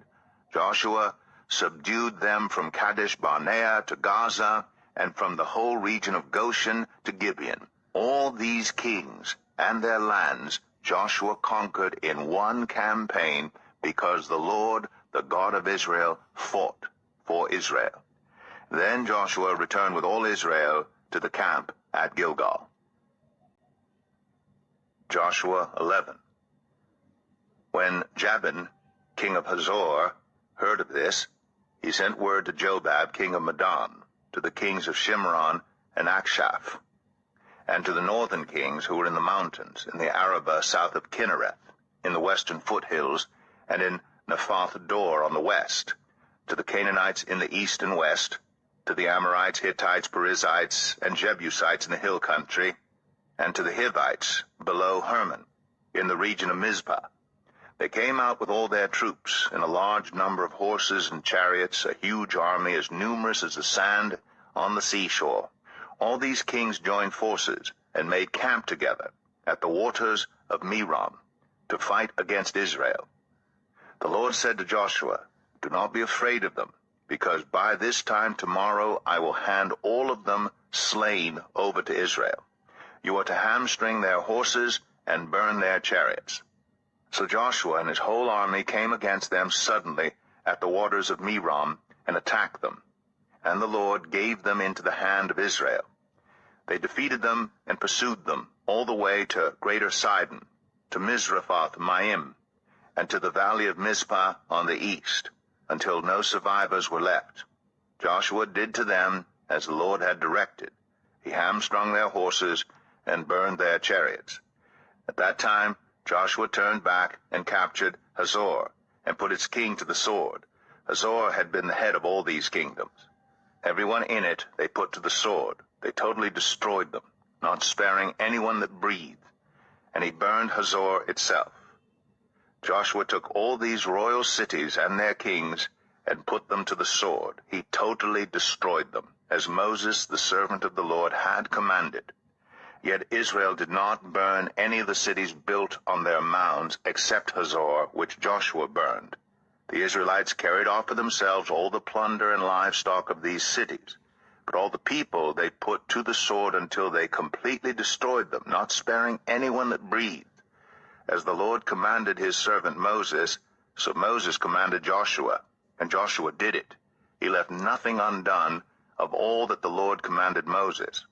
Joshua subdued them from Kadesh Barnea to Gaza, and from the whole region of Goshen to Gibeon. All these kings and their lands Joshua conquered in one campaign, because the Lord, the God of Israel, fought for Israel. Then Joshua returned with all Israel to the camp at Gilgal. Joshua 11. When Jabin, king of Hazor, heard of this, he sent word to Jobab, king of Madon, to the kings of Shimron and Akshaph, and to the northern kings who were in the mountains, in the Arabah south of Kinnereth, in the western foothills, and in Naphath Dor on the west, to the Canaanites in the east and west, to the Amorites, Hittites, Perizzites, and Jebusites in the hill country, and to the Hivites below Hermon, in the region of Mizpah. They came out with all their troops, in a large number of horses and chariots, a huge army as numerous as the sand on the seashore. All these kings joined forces and made camp together at the waters of Merom to fight against Israel. The Lord said to Joshua, "Do not be afraid of them, because by this time tomorrow I will hand all of them slain over to Israel. You are to hamstring their horses and burn their chariots." So Joshua and his whole army came against them suddenly at the waters of Merom and attacked them, and the Lord gave them into the hand of Israel. They defeated them and pursued them all the way to Greater Sidon, to Mizraphoth Maim, and to the valley of Mizpah on the east, until no survivors were left. Joshua did to them as the Lord had directed. He hamstrung their horses and burned their chariots. At that time Joshua turned back and captured Hazor, and put its king to the sword. Hazor had been the head of all these kingdoms. Everyone in it they put to the sword. They totally destroyed them. not sparing anyone that breathed, and he burned Hazor itself. Joshua took all these royal cities and their kings and put them to the sword. He totally destroyed them, as Moses, the servant of the Lord, had commanded. Yet Israel did not burn any of the cities built on their mounds, except Hazor, which Joshua burned. The Israelites carried off for themselves all the plunder and livestock of these cities, but all the people they put to the sword until they completely destroyed them, not sparing anyone that breathed. As the Lord commanded his servant Moses, so Moses commanded Joshua, and Joshua did it. He left nothing undone of all that the Lord commanded Moses.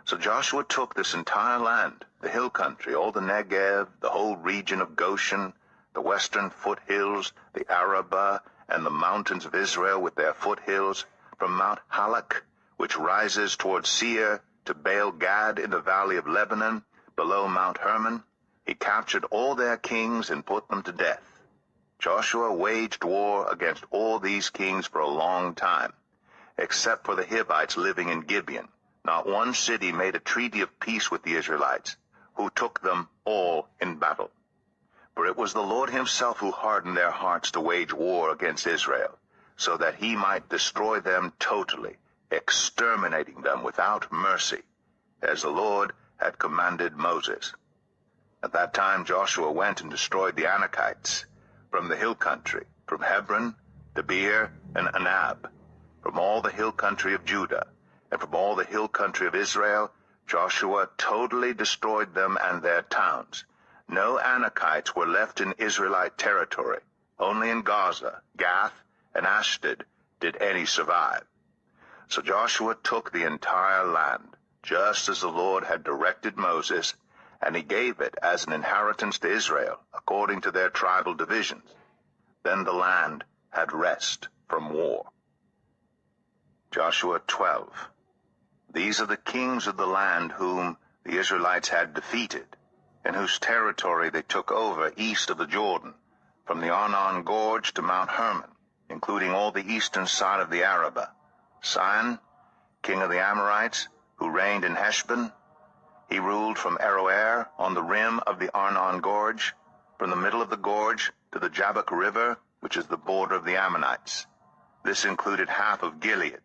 So Joshua took this entire land, the hill country, all the Negev, the whole region of Goshen, the western foothills, the Arabah, and the mountains of Israel with their foothills, from Mount Halak, which rises toward Seir, to Baal-Gad in the valley of Lebanon, below Mount Hermon. He captured all their kings and put them to death. Joshua waged war against all these kings for a long time, except for the Hivites living in Gibeon. Not one city made a treaty of peace with the Israelites, who took them all in battle. For it was the Lord himself who hardened their hearts to wage war against Israel, so that he might destroy them totally, exterminating them without mercy, as the Lord had commanded Moses. At that time Joshua went and destroyed the Anakites, from the hill country, from Hebron, Debir, and Anab, from all the hill country of Judah, and from all the hill country of Israel. Joshua totally destroyed them and their towns. No Anakites were left in Israelite territory. Only in Gaza, Gath, and Ashdod did any survive. So Joshua took the entire land, just as the Lord had directed Moses, and he gave it as an inheritance to Israel, according to their tribal divisions. Then the land had rest from war. Joshua 12. These are the kings of the land whom the Israelites had defeated, and whose territory they took over east of the Jordan, from the Arnon Gorge to Mount Hermon, including all the eastern side of the Arabah. Sihon, king of the Amorites, who reigned in Heshbon. He ruled from Aroer on the rim of the Arnon Gorge, from the middle of the gorge to the Jabbok River, which is the border of the Ammonites. This included half of Gilead.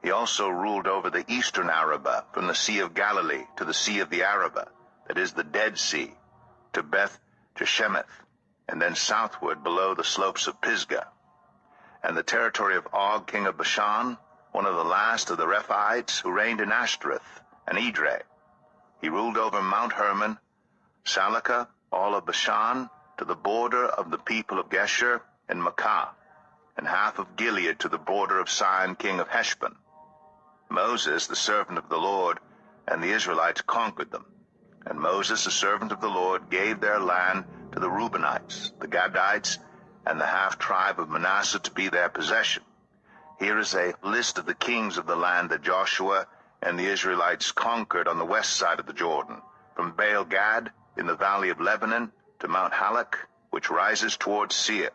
He also ruled over the eastern Arabah, from the Sea of Galilee to the Sea of the Arabah, that is the Dead Sea, to Beth Jeshemeth, and then southward below the slopes of Pisgah. And the territory of Og, king of Bashan, one of the last of the Rephaites, who reigned in Ashtoreth and Edrei. He ruled over Mount Hermon, Salakah, all of Bashan, to the border of the people of Geshur and Makkah, and half of Gilead to the border of Sihon, king of Heshbon. Moses, the servant of the Lord, and the Israelites conquered them. And Moses, the servant of the Lord, gave their land to the Reubenites, the Gadites, and the half-tribe of Manasseh to be their possession. Here is a list of the kings of the land that Joshua and the Israelites conquered on the west side of the Jordan, from Baal-Gad in the valley of Lebanon to Mount Halak, which rises towards Seir.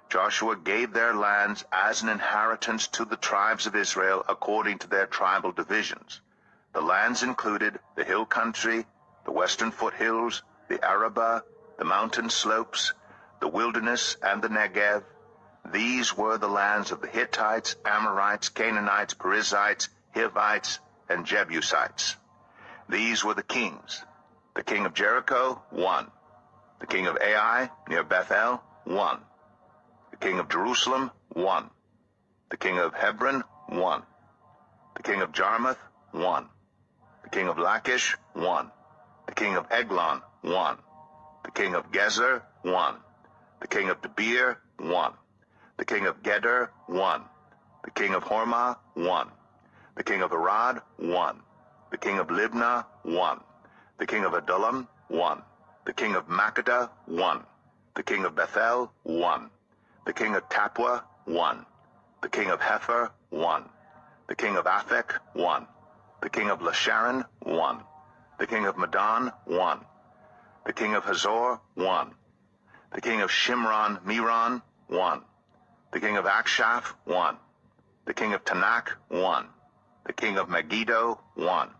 Joshua gave their lands as an inheritance to the tribes of Israel according to their tribal divisions. The lands included the hill country, the western foothills, the Arabah, the mountain slopes, the wilderness, and the Negev. These were the lands of the Hittites, Amorites, Canaanites, Perizzites, Hivites, and Jebusites. These were the kings. The king of Jericho, 1. The king of Ai, near Bethel, 1. The king of Jerusalem, 1. The king of Hebron, 1. The king of Jarmuth, 1. The king of Lachish, 1. The king of Eglon, 1. The king of Gezer, 1. The king of Debir, 1. The king of Geder, 1. The king of Hormah, 1. The king of Arad, 1. The king of Libnah, 1. The king of Adullam, 1. The king of Makkedah, 1. The king of Bethel, 1. The king of Tappuah, 1. The king of Hepher, 1. The king of Aphek, 1. The king of Lasharon, 1. The king of Medan, 1. The king of Hazor, 1. The king of Shimron Meron, 1. The king of Akshaph, 1. The king of Tanakh, 1. The king of Megiddo, 1.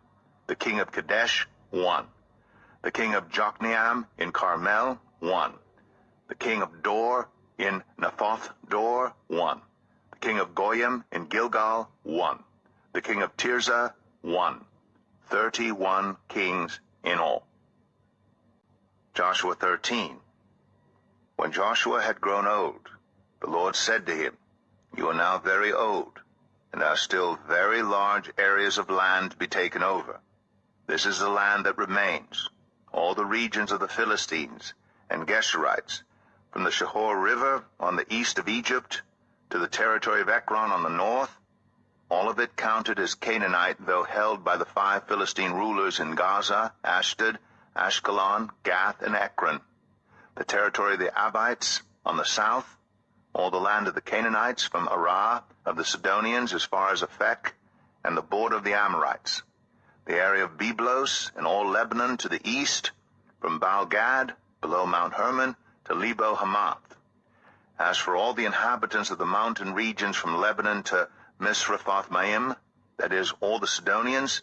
The king of Kadesh, 1. The king of Jokneam in Carmel, 1. The king of Dor in Naphoth Dor, 1. The king of Goyim in Gilgal, 1. The king of Tirzah, 1. 31 kings in all. Joshua 13. When Joshua had grown old, the Lord said to him, "You are now very old, and there are still very large areas of land to be taken over. This is the land that remains, all the regions of the Philistines and Geshurites, from the Shihor River on the east of Egypt to the territory of Ekron on the north, all of it counted as Canaanite, though held by the 5 Philistine rulers in Gaza, Ashdod, Ashkelon, Gath, and Ekron. The territory of the Abites on the south, all the land of the Canaanites from Arah of the Sidonians as far as Aphek, and the border of the Amorites. The area of Byblos and all Lebanon to the east, from Baal-Gad, below Mount Hermon, to Lebo Hamath. As for all the inhabitants of the mountain regions from Lebanon to Misrephoth-Maim, that is, all the Sidonians,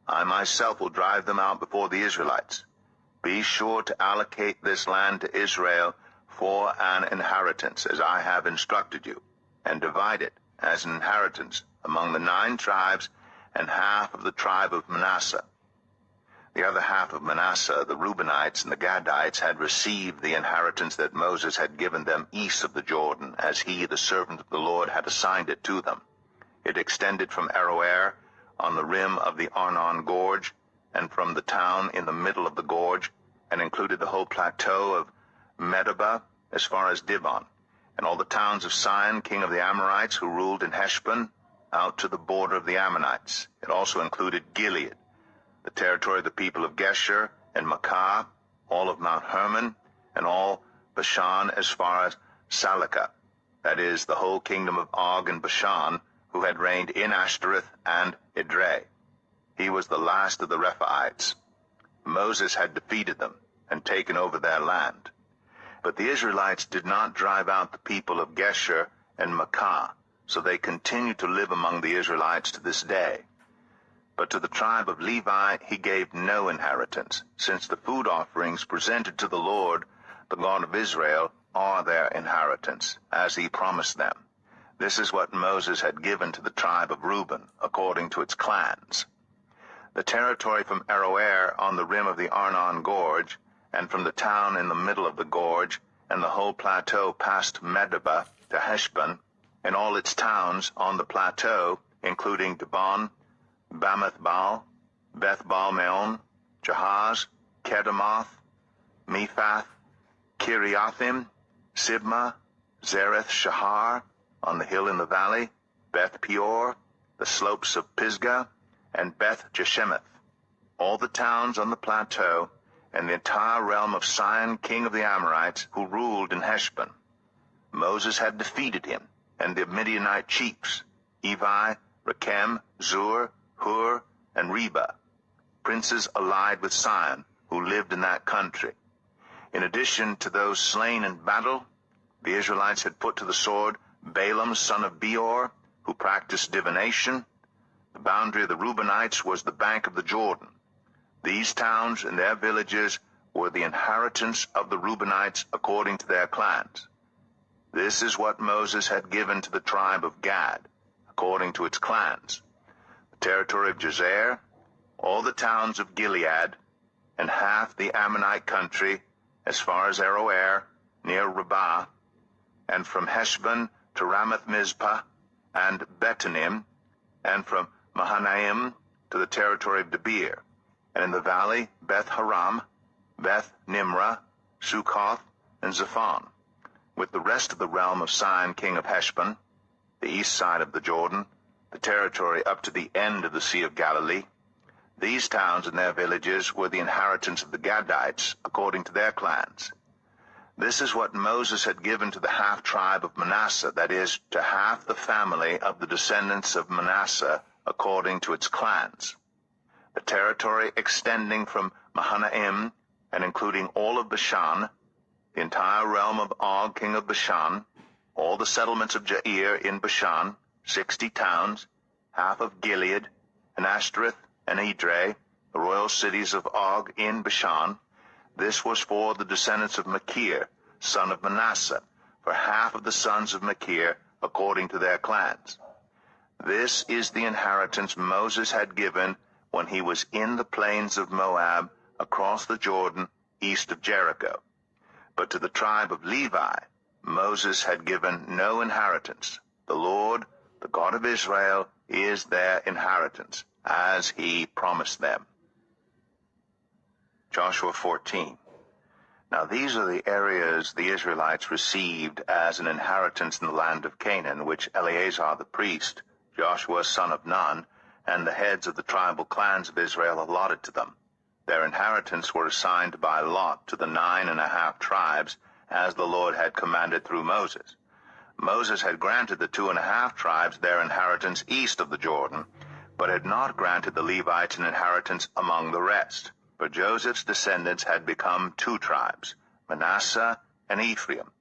I myself will drive them out before the Israelites. Be sure to allocate this land to Israel for an inheritance, as I have instructed you, and divide it as an inheritance among the 9 tribes and half of the tribe of Manasseh." The other half of Manasseh, the Reubenites and the Gadites, had received the inheritance that Moses had given them east of the Jordan, as he, the servant of the Lord, had assigned it to them. It extended from Aroer on the rim of the Arnon Gorge, and from the town in the middle of the gorge, and included the whole plateau of Medeba as far as Dibon, and all the towns of Sihon, king of the Amorites, who ruled in Heshbon, out to the border of the Ammonites. It also included Gilead, the territory of the people of Geshur and Maacah, all of Mount Hermon, and all Bashan as far as Salekah, that is, the whole kingdom of Og and Bashan, who had reigned in Ashtoreth and Edrei. He was the last of the Rephaites. Moses had defeated them and taken over their land. But the Israelites did not drive out the people of Geshur and Maacah, so they continue to live among the Israelites to this day. But to the tribe of Levi he gave no inheritance, since the food offerings presented to the Lord, the God of Israel, are their inheritance, as he promised them. This is what Moses had given to the tribe of Reuben, according to its clans. The territory from Aroer on the rim of the Arnon Gorge, and from the town in the middle of the gorge, and the whole plateau past Medeba to Heshbon, and all its towns on the plateau, including Dibon, Bamath-baal, Beth-baal-meon, Jahaz, Kedemoth, Mephath, Kiriathim, Sibmah, Zareth-Shahar, on the hill in the valley, Beth-peor, the slopes of Pisgah, and Beth-Jeshemeth, all the towns on the plateau, and the entire realm of Sihon, king of the Amorites, who ruled in Heshbon. Moses had defeated him, and the Midianite chiefs, Evi, Rechem, Zur, Hur, and Reba, princes allied with Sihon, who lived in that country. In addition to those slain in battle, the Israelites had put to the sword Balaam, son of Beor, who practiced divination. The boundary of the Reubenites was the bank of the Jordan. These towns and their villages were the inheritance of the Reubenites according to their clans. This is what Moses had given to the tribe of Gad, according to its clans: the territory of Jazer, all the towns of Gilead, and half the Ammonite country as far as Aroer, near Rabbah, and from Heshbon to Ramath-Mizpah and Betonim, and from Mahanaim to the territory of Debir, and in the valley Beth-Haram, Beth-Nimrah, Succoth, and Zephon, with the rest of the realm of Sihon, king of Heshbon, the east side of the Jordan, the territory up to the end of the Sea of Galilee. These towns and their villages were the inheritance of the Gadites, according to their clans. This is what Moses had given to the half-tribe of Manasseh, that is, to half the family of the descendants of Manasseh, according to its clans. The territory extending from Mahanaim and including all of Bashan, the entire realm of Og, king of Bashan, all the settlements of Jair in Bashan, 60 towns, half of Gilead, and Ashtoreth, and Edrei, the royal cities of Og in Bashan. This was for the descendants of Machir, son of Manasseh, for half of the sons of Machir, according to their clans. This is the inheritance Moses had given when he was in the plains of Moab, across the Jordan, east of Jericho. But to the tribe of Levi, Moses had given no inheritance. The Lord, the God of Israel, is their inheritance, as he promised them. Joshua 14. Now these are the areas the Israelites received as an inheritance in the land of Canaan, which Eleazar the priest, Joshua son of Nun, and the heads of the tribal clans of Israel allotted to them. Their inheritance were assigned by lot to the 9.5 tribes, as the Lord had commanded through Moses. Moses had granted the 2.5 tribes their inheritance east of the Jordan, but had not granted the Levites an inheritance among the rest. For Joseph's descendants had become 2 tribes, Manasseh and Ephraim.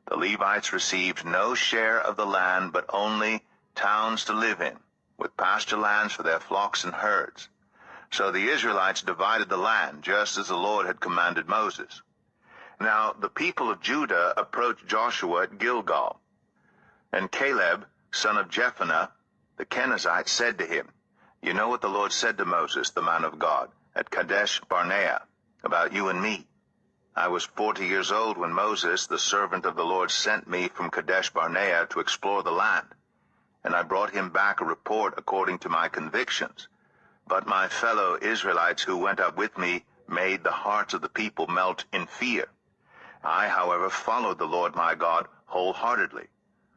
The Levites received no share of the land, but only towns to live in, with pasture lands for their flocks and herds. So the Israelites divided the land, just as the Lord had commanded Moses. Now the people of Judah approached Joshua at Gilgal. And Caleb, son of Jephunneh, the Kenizzite, said to him, "You know what the Lord said to Moses, the man of God, at Kadesh Barnea, about you and me. I was 40 years old when Moses, the servant of the Lord, sent me from Kadesh Barnea to explore the land, and I brought him back a report according to my convictions. But my fellow Israelites who went up with me made the hearts of the people melt in fear. I, however, followed the Lord my God wholeheartedly.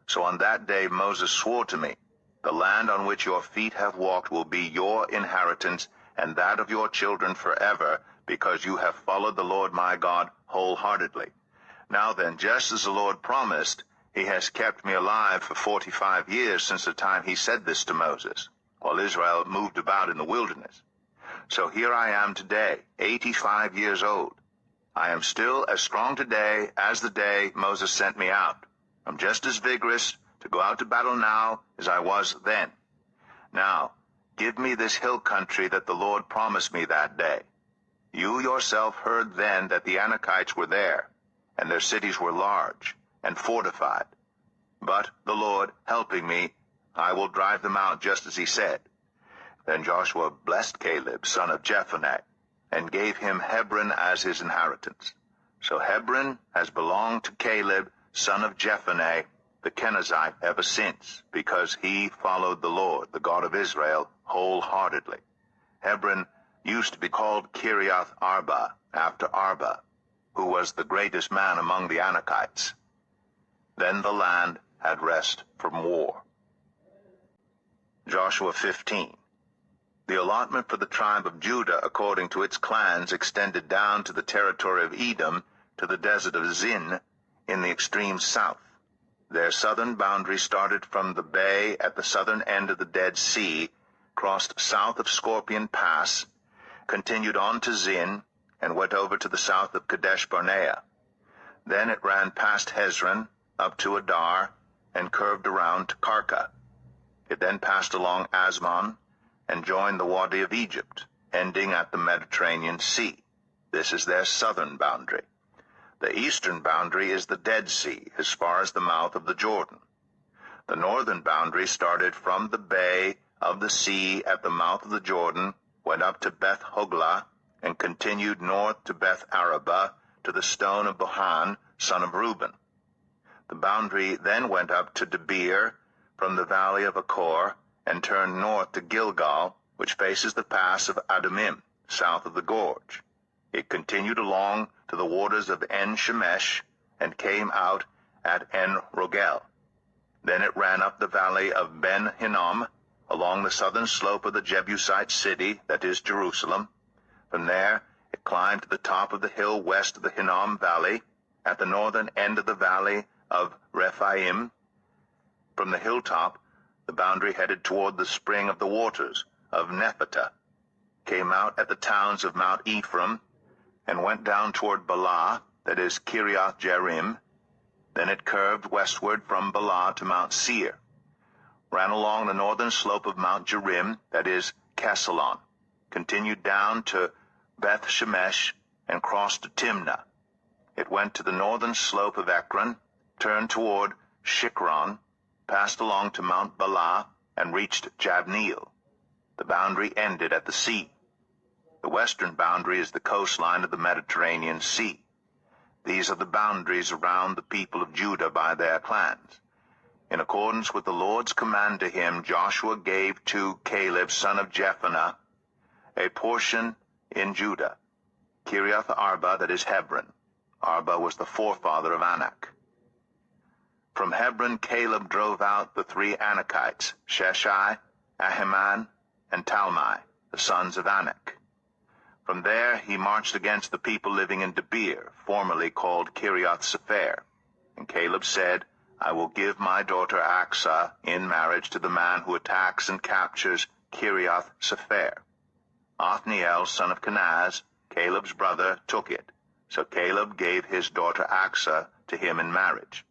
So on that day Moses swore to me, 'The land on which your feet have walked will be your inheritance, and that of your children forever, because you have followed the Lord my God wholeheartedly.' Now then, just as the Lord promised, he has kept me alive for 45 years since the time he said this to Moses, while Israel moved about in the wilderness. So here I am today, 85 years old. I am still as strong today as the day Moses sent me out. I'm just as vigorous to go out to battle now as I was then. Now, give me this hill country that the Lord promised me that day. You yourself heard then that the Anakites were there, and their cities were large and fortified. But the Lord helping me, I will drive them out just as he said." Then Joshua blessed Caleb, son of Jephunneh, and gave him Hebron as his inheritance. So Hebron has belonged to Caleb, son of Jephunneh, the Kenizzite, ever since, because he followed the Lord, the God of Israel, wholeheartedly. Hebron used to be called Kiriath Arba, after Arba, who was the greatest man among the Anakites. Then the land had rest from war. Joshua 15. The allotment for the tribe of Judah according to its clans extended down to the territory of Edom, to the desert of Zin, in the extreme south. Their southern boundary started from the bay at the southern end of the Dead Sea, crossed south of Scorpion Pass, continued on to Zin, and went over to the south of Kadesh Barnea. Then it ran past Hezron, up to Adar, and curved around to Karka. It then passed along Asmon, and joined the Wadi of Egypt, ending at the Mediterranean Sea. This is their southern boundary. The eastern boundary is the Dead Sea, as far as the mouth of the Jordan. The northern boundary started from the bay of the sea at the mouth of the Jordan, went up to Beth Hoglah, and continued north to Beth Arabah, to the stone of Bohan, son of Reuben. The boundary then went up to Debir, from the valley of Achor, and turned north to Gilgal, which faces the pass of Adumim, south of the gorge. It continued along to the waters of En-Shemesh, and came out at En-Rogel. Then it ran up the valley of Ben-Hinnom, along the southern slope of the Jebusite city, that is Jerusalem. From there it climbed to the top of the hill west of the Hinnom Valley, at the northern end of the valley of Rephaim. From the hilltop, the boundary headed toward the spring of the waters of Nephtah, came out at the towns of Mount Ephraim, and went down toward Baalah, that is Kiriath Jearim. Then it curved westward from Baalah to Mount Seir, ran along the northern slope of Mount Jearim, that is Kesalon, continued down to Beth Shemesh, and crossed to Timnah. It went to the northern slope of Ekron, turned toward Shikron, passed along to Mount Bala, and reached Jabneel. The boundary ended at the sea. The western boundary is the coastline of the Mediterranean Sea. These are the boundaries around the people of Judah by their clans. In accordance with the Lord's command to him, Joshua gave to Caleb, son of Jephunneh, a portion in Judah, Kiriath Arba, that is Hebron. Arba was the forefather of Anak. From Hebron, Caleb drove out the 3 Anakites, Sheshai, Ahiman, and Talmai, the sons of Anak. From there he marched against the people living in Debir, formerly called Kiriath Sepher. And Caleb said, I will give my daughter Aksah in marriage to the man who attacks and captures Kiriath Sepher. Othniel, son of Kenaz, Caleb's brother, took it. So Caleb gave his daughter Aksah to him in marriage.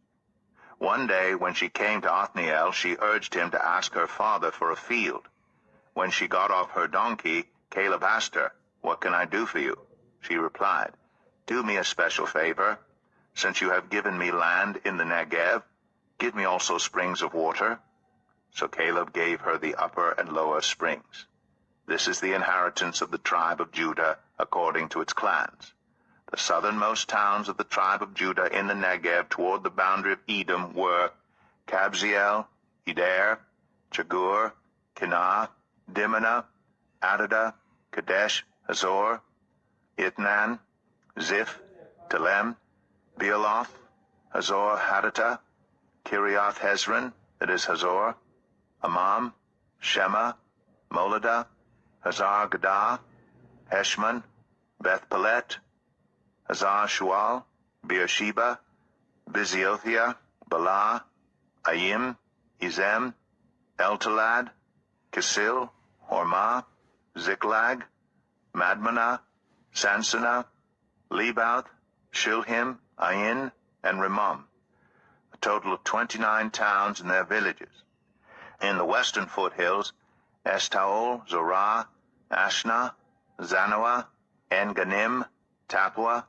One day, when she came to Othniel, she urged him to ask her father for a field. When she got off her donkey, Caleb asked her, What can I do for you? She replied, Do me a special favor. Since you have given me land in the Negev, give me also springs of water. So Caleb gave her the upper and lower springs. This is the inheritance of the tribe of Judah according to its clans. The southernmost towns of the tribe of Judah in the Negev toward the boundary of Edom were Kabzeel, Eder, Chagur, Kenah, Dimnah, Adadah, Kadesh, Hazor, Itnan, Ziph, Telem, Bealoth, Hazor Hadattah, Kiriath Hezron, that is Hazor, Amam, Shema, Moladah, Hazar Gadah, Heshmon, Beth Pelet, Hazar Shual, Beersheba, Biziothia, Bala, Ayim, Izem, Eltalad, Kisil, Hormah, Ziklag, Madmanah, Sansannah, Lebouth, Shilhim, Ain, and Rimmon, a total of 29 towns and their villages. In the western foothills, Estaol, Zorah, Ashna, Zanoah, En-Ganim, Tapua,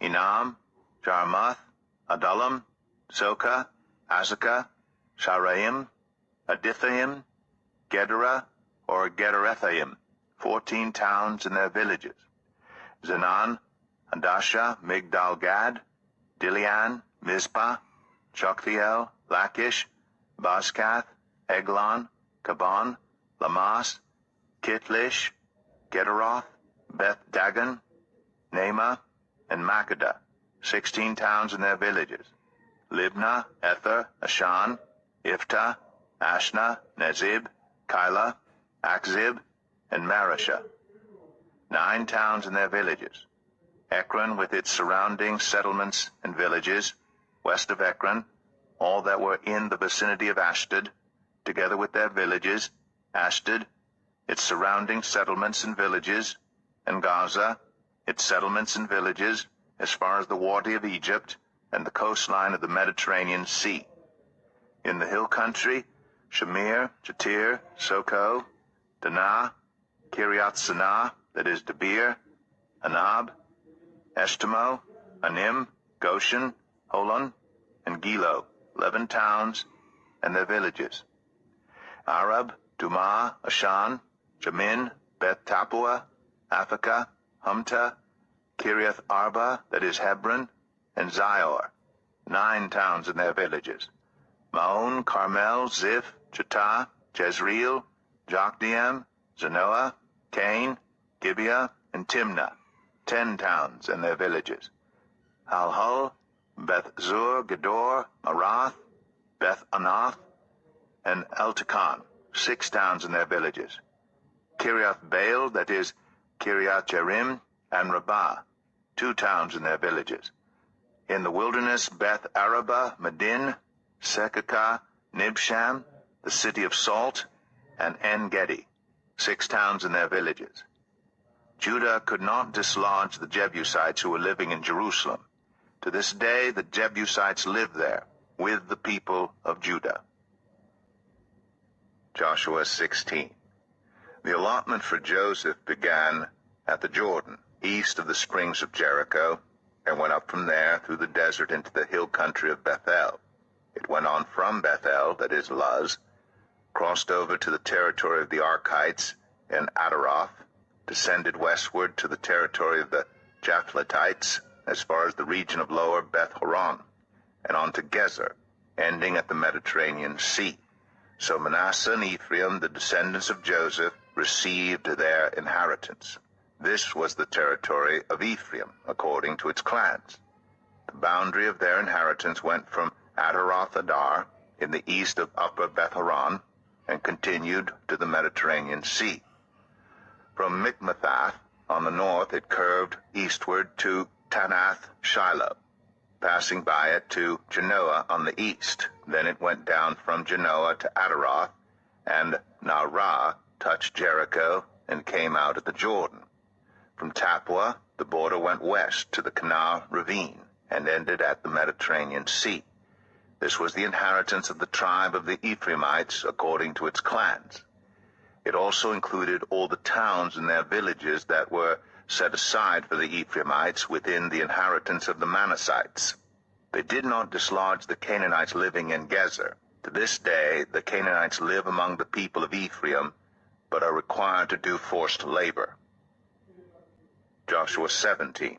Enam, Jarmuth, Adullam, Soka, Azekah, Sharaim, Adithaim, Gedera, or Gederethaim, 14 towns and their villages. Zenan, Hadasha, Migdal-Gad, Dilian, Mizpah, Joktheel, Lachish, Bazkath, Eglon, Kaban, Lamas, Kitlish, Gederoth, Beth-Dagon, Naamah, and Makkedah, 16 towns and their villages. Libnah, Ether, Ashan, Iftah, Ashna, Nezib, Keilah, Akzib, and Mareshah, 9 towns and their villages. Ekron with its surrounding settlements and villages, west of Ekron, all that were in the vicinity of Ashdod, together with their villages, Ashdod, its surrounding settlements and villages, and Gaza, its settlements and villages, as far as the water of Egypt and the coastline of the Mediterranean Sea. In the hill country, Shamir, Jatir, Soko, Danah, Kiriath Sanah, that is Debir, Anab, Eshtemoh, Anim, Goshen, Holon, and Gilo, 11 towns and their villages. Arab, Dumah, Ashan, Jamin, Beth Tapua, Aphekah, Humta, Kiriath Arba, that is Hebron, and Zior, 9 towns and their villages. Maon, Carmel, Ziph, Chattah, Jezreel, Jokdeam, Zanoah, Cain, Gibeah, and Timnah, 10 towns and their villages. Halhul, Beth Zur, Gedor, Marath, Beth Anath, and Eltekon, 6 towns and their villages. Kiriath Baal, that is Kiriath Jearim, and Rabbah, 2 towns and their villages. In the wilderness, Beth Araba, Medin, Sekakah, Nibsham, the city of Salt, and En-Gedi, 6 towns and their villages. Judah could not dislodge the Jebusites who were living in Jerusalem. To this day, the Jebusites live there with the people of Judah. Joshua 16. The allotment for Joseph began at the Jordan, east of the springs of Jericho, and went up from there through the desert into the hill country of Bethel. It went on from Bethel, that is Luz, crossed over to the territory of the Archites in Adaroth, descended westward to the territory of the Japhletites as far as the region of lower Beth-horon, and on to Gezer, ending at the Mediterranean Sea. So Manasseh and Ephraim, the descendants of Joseph, received their inheritance. This was the territory of Ephraim, according to its clans. The boundary of their inheritance went from Adaroth Adar in the east of Upper Beth-horon and continued to the Mediterranean Sea. From Mikmethath on the north it curved eastward to Tanath Shiloh, passing by it to Genoa on the east. Then it went down from Genoa to Adaroth, and Naarah touched Jericho and came out at the Jordan. From Tapua the border went west to the Kanah ravine and ended at the Mediterranean Sea. This was the inheritance of the tribe of the Ephraimites according to its clans. It also included all the towns and their villages that were set aside for the Ephraimites within the inheritance of the Manassites. They did not dislodge the Canaanites living in Gezer. To this day the Canaanites live among the people of Ephraim, but are required to do forced labor. Joshua 17.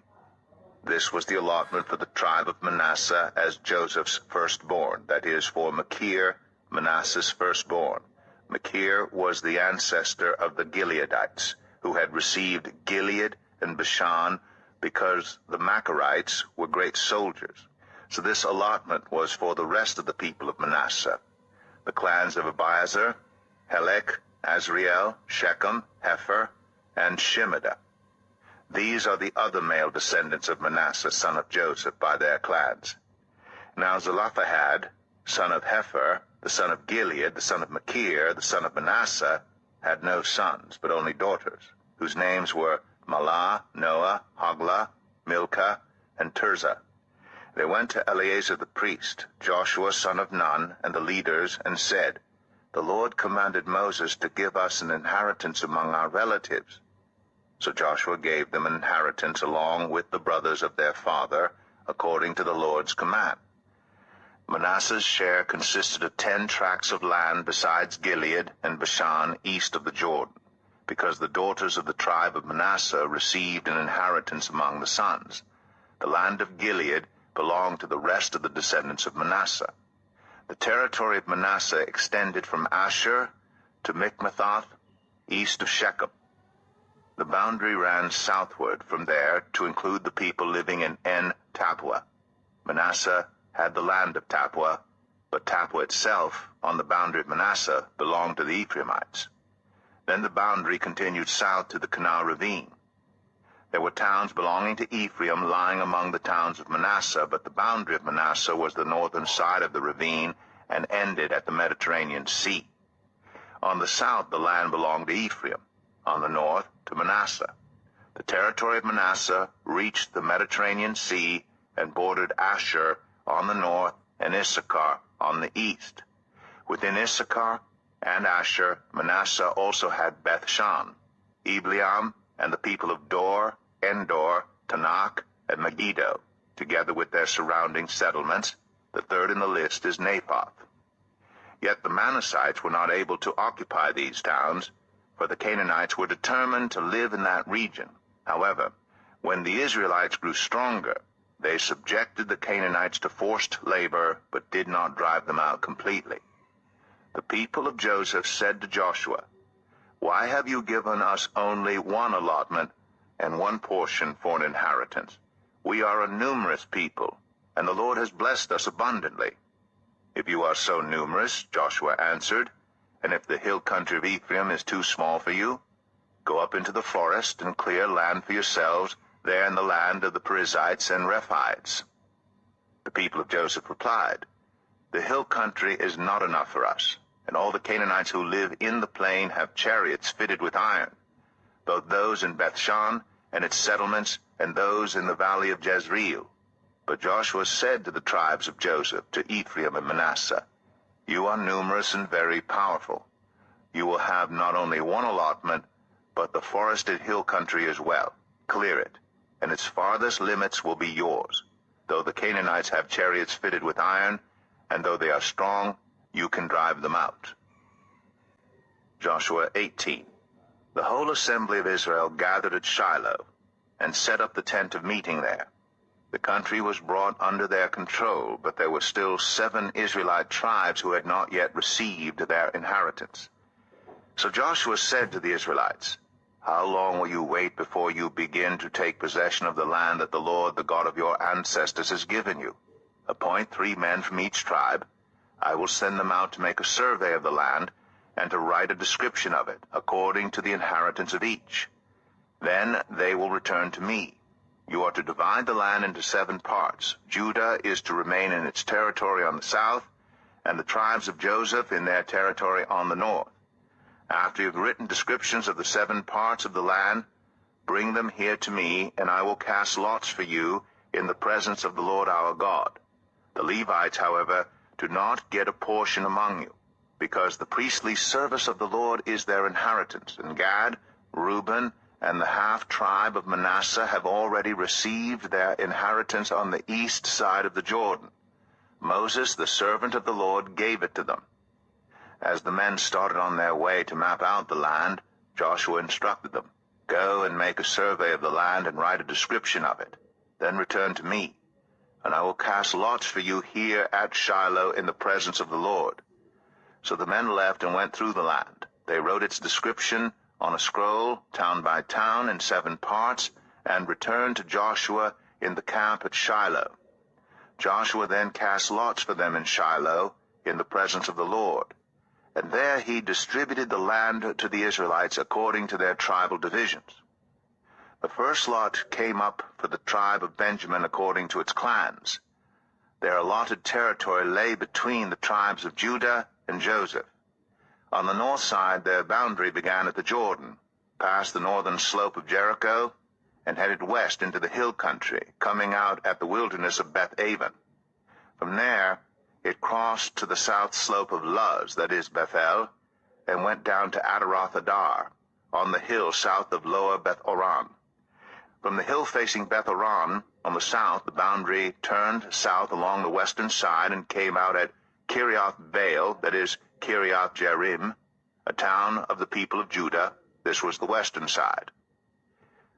This was the allotment for the tribe of Manasseh as Joseph's firstborn, that is, for Machir, Manasseh's firstborn. Machir was the ancestor of the Gileadites, who had received Gilead and Bashan because the Machirites were great soldiers. So this allotment was for the rest of the people of Manasseh. The clans of Abiezer, Helek, Azriel, Shechem, Hepher, and Shemida. These are the other male descendants of Manasseh, son of Joseph, by their clans. Now Zelophehad, son of Hepher, the son of Gilead, the son of Machir, the son of Manasseh, had no sons, but only daughters, whose names were Mahlah, Noah, Hoglah, Milcah, and Tirzah. They went to Eleazar the priest, Joshua son of Nun, and the leaders, and said, "The Lord commanded Moses to give us an inheritance among our relatives." So Joshua gave them an inheritance along with the brothers of their father, according to the Lord's command. Manasseh's share consisted of 10 tracts of land besides Gilead and Bashan east of the Jordan, because the daughters of the tribe of Manasseh received an inheritance among the sons. The land of Gilead belonged to the rest of the descendants of Manasseh. The territory of Manasseh extended from Asher to Mikmethath, east of Shechem. The boundary ran southward from there to include the people living in En-Tapua. Manasseh had the land of Tapua, but Tapua itself, on the boundary of Manasseh, belonged to the Ephraimites. Then the boundary continued south to the Kanah ravine. There were towns belonging to Ephraim lying among the towns of Manasseh, but the boundary of Manasseh was the northern side of the ravine and ended at the Mediterranean Sea. On the south the land belonged to Ephraim, on the north to Manasseh. The territory of Manasseh reached the Mediterranean Sea and bordered Asher on the north and Issachar on the east. Within Issachar and Asher, Manasseh also had Bethshan, Ibleam, and the people of Dor, Endor, Tanakh, and Megiddo, together with their surrounding settlements. The third in the list is Naphoth. Yet the Manassites were not able to occupy these towns, for the Canaanites were determined to live in that region. However, when the Israelites grew stronger, they subjected the Canaanites to forced labor, but did not drive them out completely. The people of Joseph said to Joshua, "Why have you given us only one allotment and one portion for an inheritance? We are a numerous people, and the Lord has blessed us abundantly." "If you are so numerous," Joshua answered, "and if the hill country of Ephraim is too small for you, go up into the forest and clear land for yourselves there in the land of the Perizzites and Rephaites." The people of Joseph replied, "The hill country is not enough for us, and all the Canaanites who live in the plain have chariots fitted with iron, both those in Bethshan and its settlements, and those in the valley of Jezreel." But Joshua said to the tribes of Joseph, to Ephraim and Manasseh, "You are numerous and very powerful. You will have not only one allotment, but the forested hill country as well. Clear it, and its farthest limits will be yours. Though the Canaanites have chariots fitted with iron, and though they are strong, you can drive them out. Joshua 18. The whole assembly of Israel gathered at Shiloh, and set up the tent of meeting there. The country was brought under their control, but there were still 7 Israelite tribes who had not yet received their inheritance. So Joshua said to the Israelites, How long will you wait before you begin to take possession of the land that the Lord, the God of your ancestors, has given you? Appoint 3 men from each tribe. I will send them out to make a survey of the land, and to write a description of it, according to the inheritance of each. Then they will return to me. You are to divide the land into 7 parts. Judah is to remain in its territory on the south, and the tribes of Joseph in their territory on the north. After you have written descriptions of the 7 parts of the land, bring them here to me, and I will cast lots for you in the presence of the Lord our God. The Levites, however, do not get a portion among you, because the priestly service of the Lord is their inheritance, and Gad, Reuben, and the half-tribe of Manasseh have already received their inheritance on the east side of the Jordan. Moses, the servant of the Lord, gave it to them. As the men started on their way to map out the land, Joshua instructed them, Go and make a survey of the land and write a description of it. Then return to me, and I will cast lots for you here at Shiloh in the presence of the Lord. So the men left and went through the land. They wrote its description on a scroll, town by town, in 7 parts, and returned to Joshua in the camp at Shiloh. Joshua then cast lots for them in Shiloh in the presence of the Lord. And there he distributed the land to the Israelites according to their tribal divisions. The first lot came up for the tribe of Benjamin according to its clans. Their allotted territory lay between the tribes of Judah and Joseph. On the north side, their boundary began at the Jordan, passed the northern slope of Jericho, and headed west into the hill country, coming out at the wilderness of Beth-aven. From there, it crossed to the south slope of Luz, that is Bethel, and went down to Adaroth-adar, on the hill south of Lower Beth-oran. From the hill facing Beth-oran, on the south, the boundary turned south along the western side and came out at Kirioth-baal, that is Kirioth-jearim, a town of the people of Judah. This was the western side.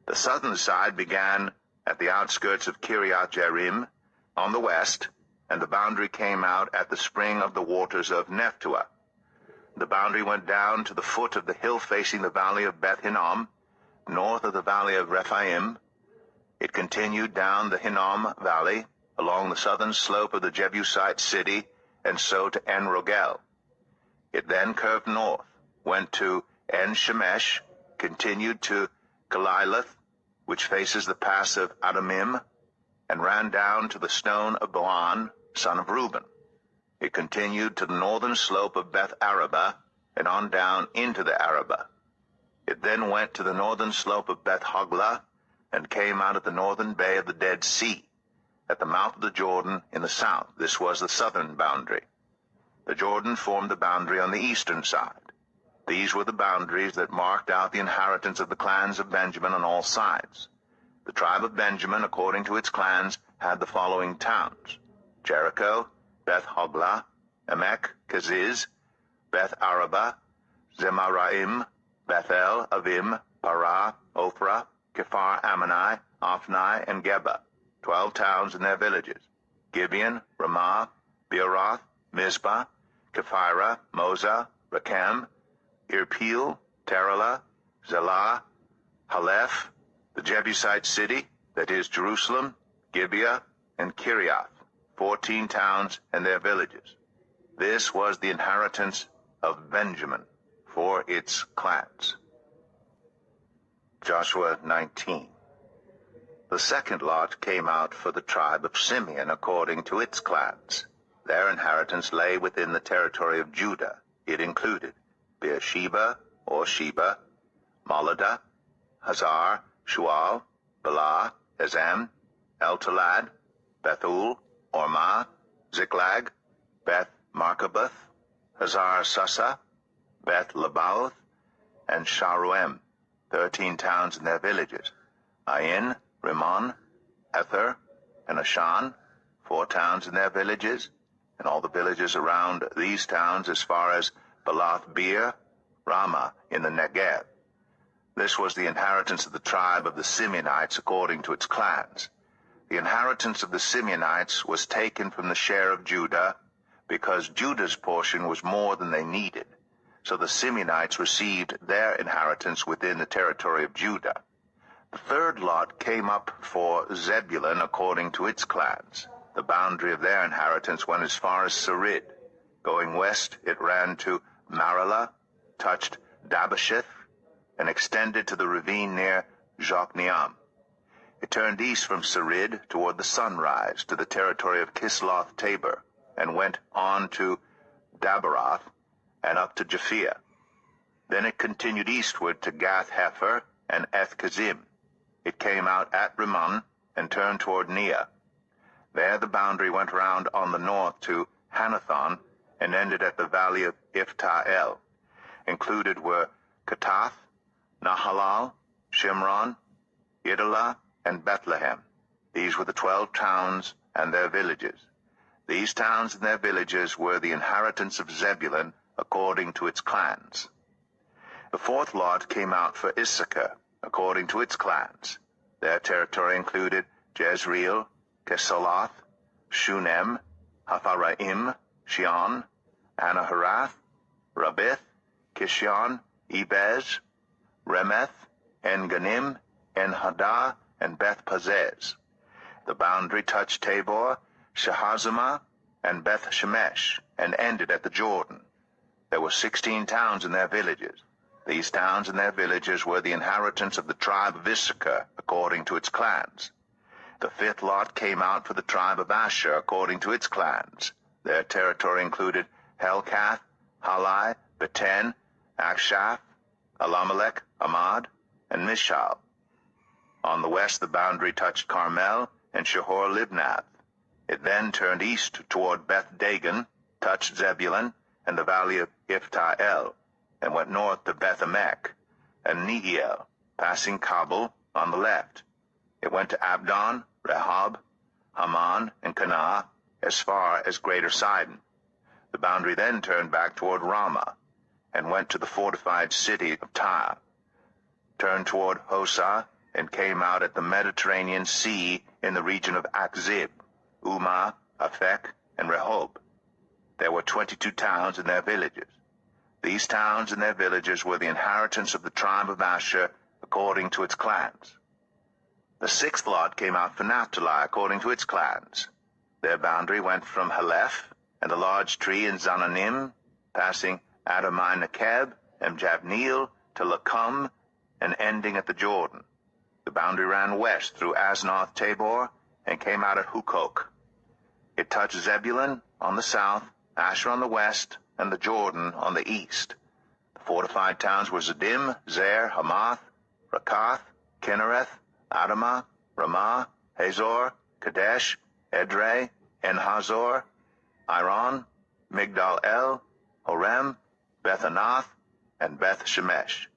The southern side began at the outskirts of Kirioth-jearim on the west, and the boundary came out at the spring of the waters of Nephtoah. The boundary went down to the foot of the hill facing the valley of Beth Hinnom, north of the valley of Rephaim. It continued down the Hinnom valley, along the southern slope of the Jebusite city, and so to En-rogel. It then curved north, went to En-shemesh, continued to Geliloth, which faces the pass of Adumim, and ran down to the stone of Boan, son of Reuben. It continued to the northern slope of Beth-arabah, and on down into the Arabah. It then went to the northern slope of Beth-hoglah, and came out at the northern bay of the Dead Sea, at the mouth of the Jordan in the south. This was the southern boundary. The Jordan formed the boundary on the eastern side. These were the boundaries that marked out the inheritance of the clans of Benjamin on all sides. The tribe of Benjamin, according to its clans, had the following towns: Jericho, Beth-hoglah, Emek, Keziz, Beth-arabah, Zemaraim, Bethel, Avim, Parah, Ophrah, Kephar Ammonai, Ophni, and Geba, 12 towns and their villages: Gibeon, Ramah, Beeroth, Mizpah, Kephirah, Moza, Rakem, Irpeel, Taralah, Zelah, Haleph, the Jebusite city, that is Jerusalem, Gibeah, and Kiriath, 14 towns and their villages. This was the inheritance of Benjamin for its clans. Joshua 19. The second lot came out for the tribe of Simeon according to its clans. Their inheritance lay within the territory of Judah. It included Beersheba, or Sheba, Moladah, Hazar, Shual, Bala, Ezem, El-Talad, Bethul, Ormah, Ziklag, Beth-Markaboth, Hazar-Susa, Beth-Lebaoth, and Sharuim, 13 towns and their villages. Ain, Rimmon, Ether, and Ashan, 4 towns and their villages, and all the villages around these towns as far as Balath-beer, Ramah in the Negev. This was the inheritance of the tribe of the Simeonites according to its clans. The inheritance of the Simeonites was taken from the share of Judah, because Judah's portion was more than they needed. So the Simeonites received their inheritance within the territory of Judah. The third lot came up for Zebulun according to its clans. The boundary of their inheritance went as far as Sarid. Going west, it ran to Maralah, touched Dabasheth, and extended to the ravine near Jokneam. It turned east from Sarid toward the sunrise to the territory of Kisloth-Tabor, and went on to Dabaroth and up to Japhia. Then it continued eastward to Gath-Hepher and Eth-Kazim. It came out at Rimmon and turned toward Neah. There the boundary went round on the north to Hanathon and ended at the valley of Ifta-El. Included were Katath, Nahalal, Shimron, Idalah, and Bethlehem. These were the 12 towns and their villages. These towns and their villages were the inheritance of Zebulun according to its clans. The fourth lot came out for Issachar according to its clans. Their territory included Jezreel, Kesaloth, Shunem, Hapharaim, Shion, Anaharath, Rabith, Kishion, Ebez, Remeth, En-Ganim, En-Hadah, and Beth-Pazez. The boundary touched Tabor, Shahazimah, and Beth-Shemesh, and ended at the Jordan. There were 16 towns and their villages. These towns and their villages were the inheritance of the tribe of Issachar, according to its clans. The fifth lot came out for the tribe of Asher, according to its clans. Their territory included Helkath, Halai, Beten, Akshaph, Alamelech, Amad, and Mishal. On the west the boundary touched Carmel and Shahor-Libnath. It then turned east toward Beth-Dagon, touched Zebulun and the valley of Ifta-El, and went north to Beth-Emek and Nehiel, passing Kabul on the left. It went to Abdon, Rehob, Haman, and Kanah, as far as Greater Sidon. The boundary then turned back toward Ramah, and went to the fortified city of Tyre, turned toward Hosah, and came out at the Mediterranean Sea in the region of Akzib, Umah, Aphek, and Rehob. There were 22 towns and their villages. These towns and their villages were the inheritance of the tribe of Asher according to its clans. The sixth lot came out for Naphtali according to its clans. Their boundary went from Haleph and the large tree in Zananim, passing Adamai-Nekeb and Jabneel to Lakum, and ending at the Jordan. The boundary ran west through Aznoth-Tabor and came out at Hukok. It touched Zebulun on the south, Asher on the west, and the Jordan on the east. The fortified towns were Ziddim, Zer, Hamath, Rakath, Kinnereth, Adamah, Ramah, Hazor, Kadesh, Edrei, En-Hazor, Iron, Migdal-El, Horem, Beth-Anath, and Beth-Shemesh.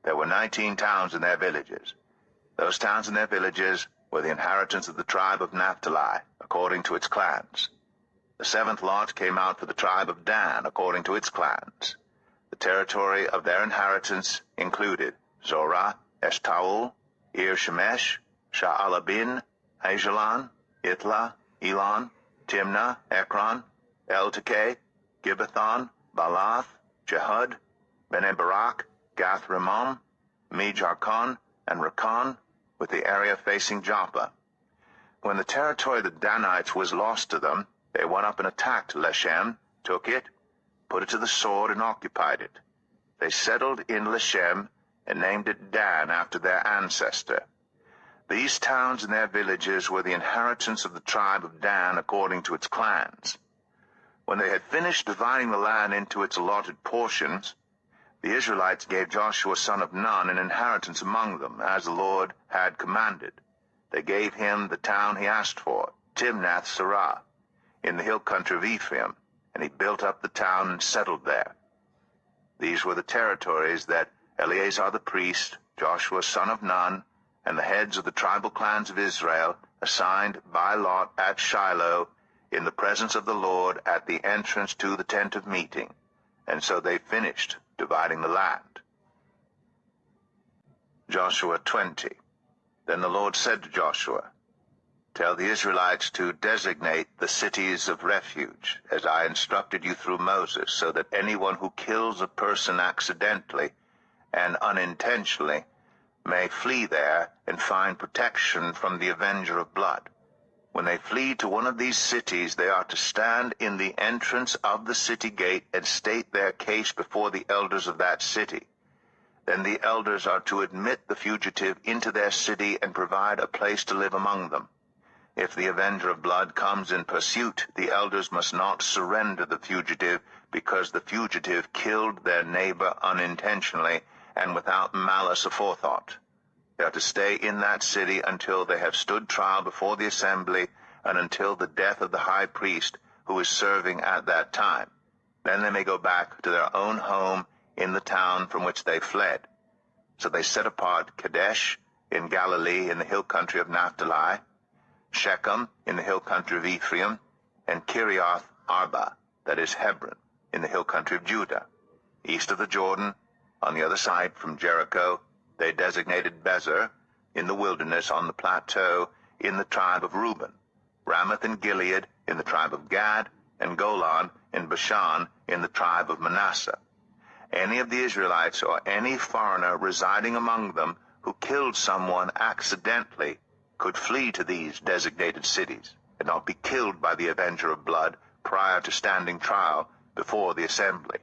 There were 19 towns and their villages. Those towns and their villages were the inheritance of the tribe of Naphtali, according to its clans. The seventh lot came out for the tribe of Dan, according to its clans. The territory of their inheritance included Zorah, Eshtaol, Ir-Shemesh, Sha'alabin, Ajalon, Itlah, Elon, Timnah, Ekron, Eltekeh, Gibbethon, Balath, Jehud, Bene-Barak, Gath-Rimmon, Me-Jarkon, and Rakon, with the area facing Joppa. When the territory of the Danites was lost to them, they went up and attacked Leshem, took it, put it to the sword, and occupied it. They settled in Leshem and named it Dan after their ancestor. These towns and their villages were the inheritance of the tribe of Dan according to its clans. When they had finished dividing the land into its allotted portions, the Israelites gave Joshua son of Nun an inheritance among them, as the Lord had commanded. They gave him the town he asked for, These were the territories that Eleazar the priest, Joshua son of Nun, and the heads of the tribal clans of Israel assigned by lot at Shiloh in the presence of the Lord at the entrance to the tent of meeting. And so they finished dividing the land. Joshua 20. Then the Lord said to Joshua, "Tell the Israelites to designate the cities of refuge, as I instructed you through Moses, so that anyone who kills a person accidentally and unintentionally may flee there and find protection from the avenger of blood. When they flee to one of these cities, they are to stand in the entrance of the city gate and state their case before the elders of that city. Then the elders are to admit the fugitive into their city and provide a place to live among them. If the avenger of blood comes in pursuit, the elders must not surrender the fugitive, because the fugitive killed their neighbor unintentionally and without malice aforethought. They are to stay in that city until they have stood trial before the assembly, and until the death of the high priest who is serving at that time. Then they may go back to their own home in the town from which they fled." So they set apart Kadesh in Galilee in the hill country of Naphtali, Shechem in the hill country of Ephraim, and Kiriath Arba, that is Hebron, in the hill country of Judah. East of the Jordan, on the other side from Jericho, they designated Bezer in the wilderness on the plateau in the tribe of Reuben, Ramoth and Gilead in the tribe of Gad, and Golan in Bashan in the tribe of Manasseh. Any of the Israelites or any foreigner residing among them who killed someone accidentally could flee to these designated cities and not be killed by the avenger of blood prior to standing trial before the assembly.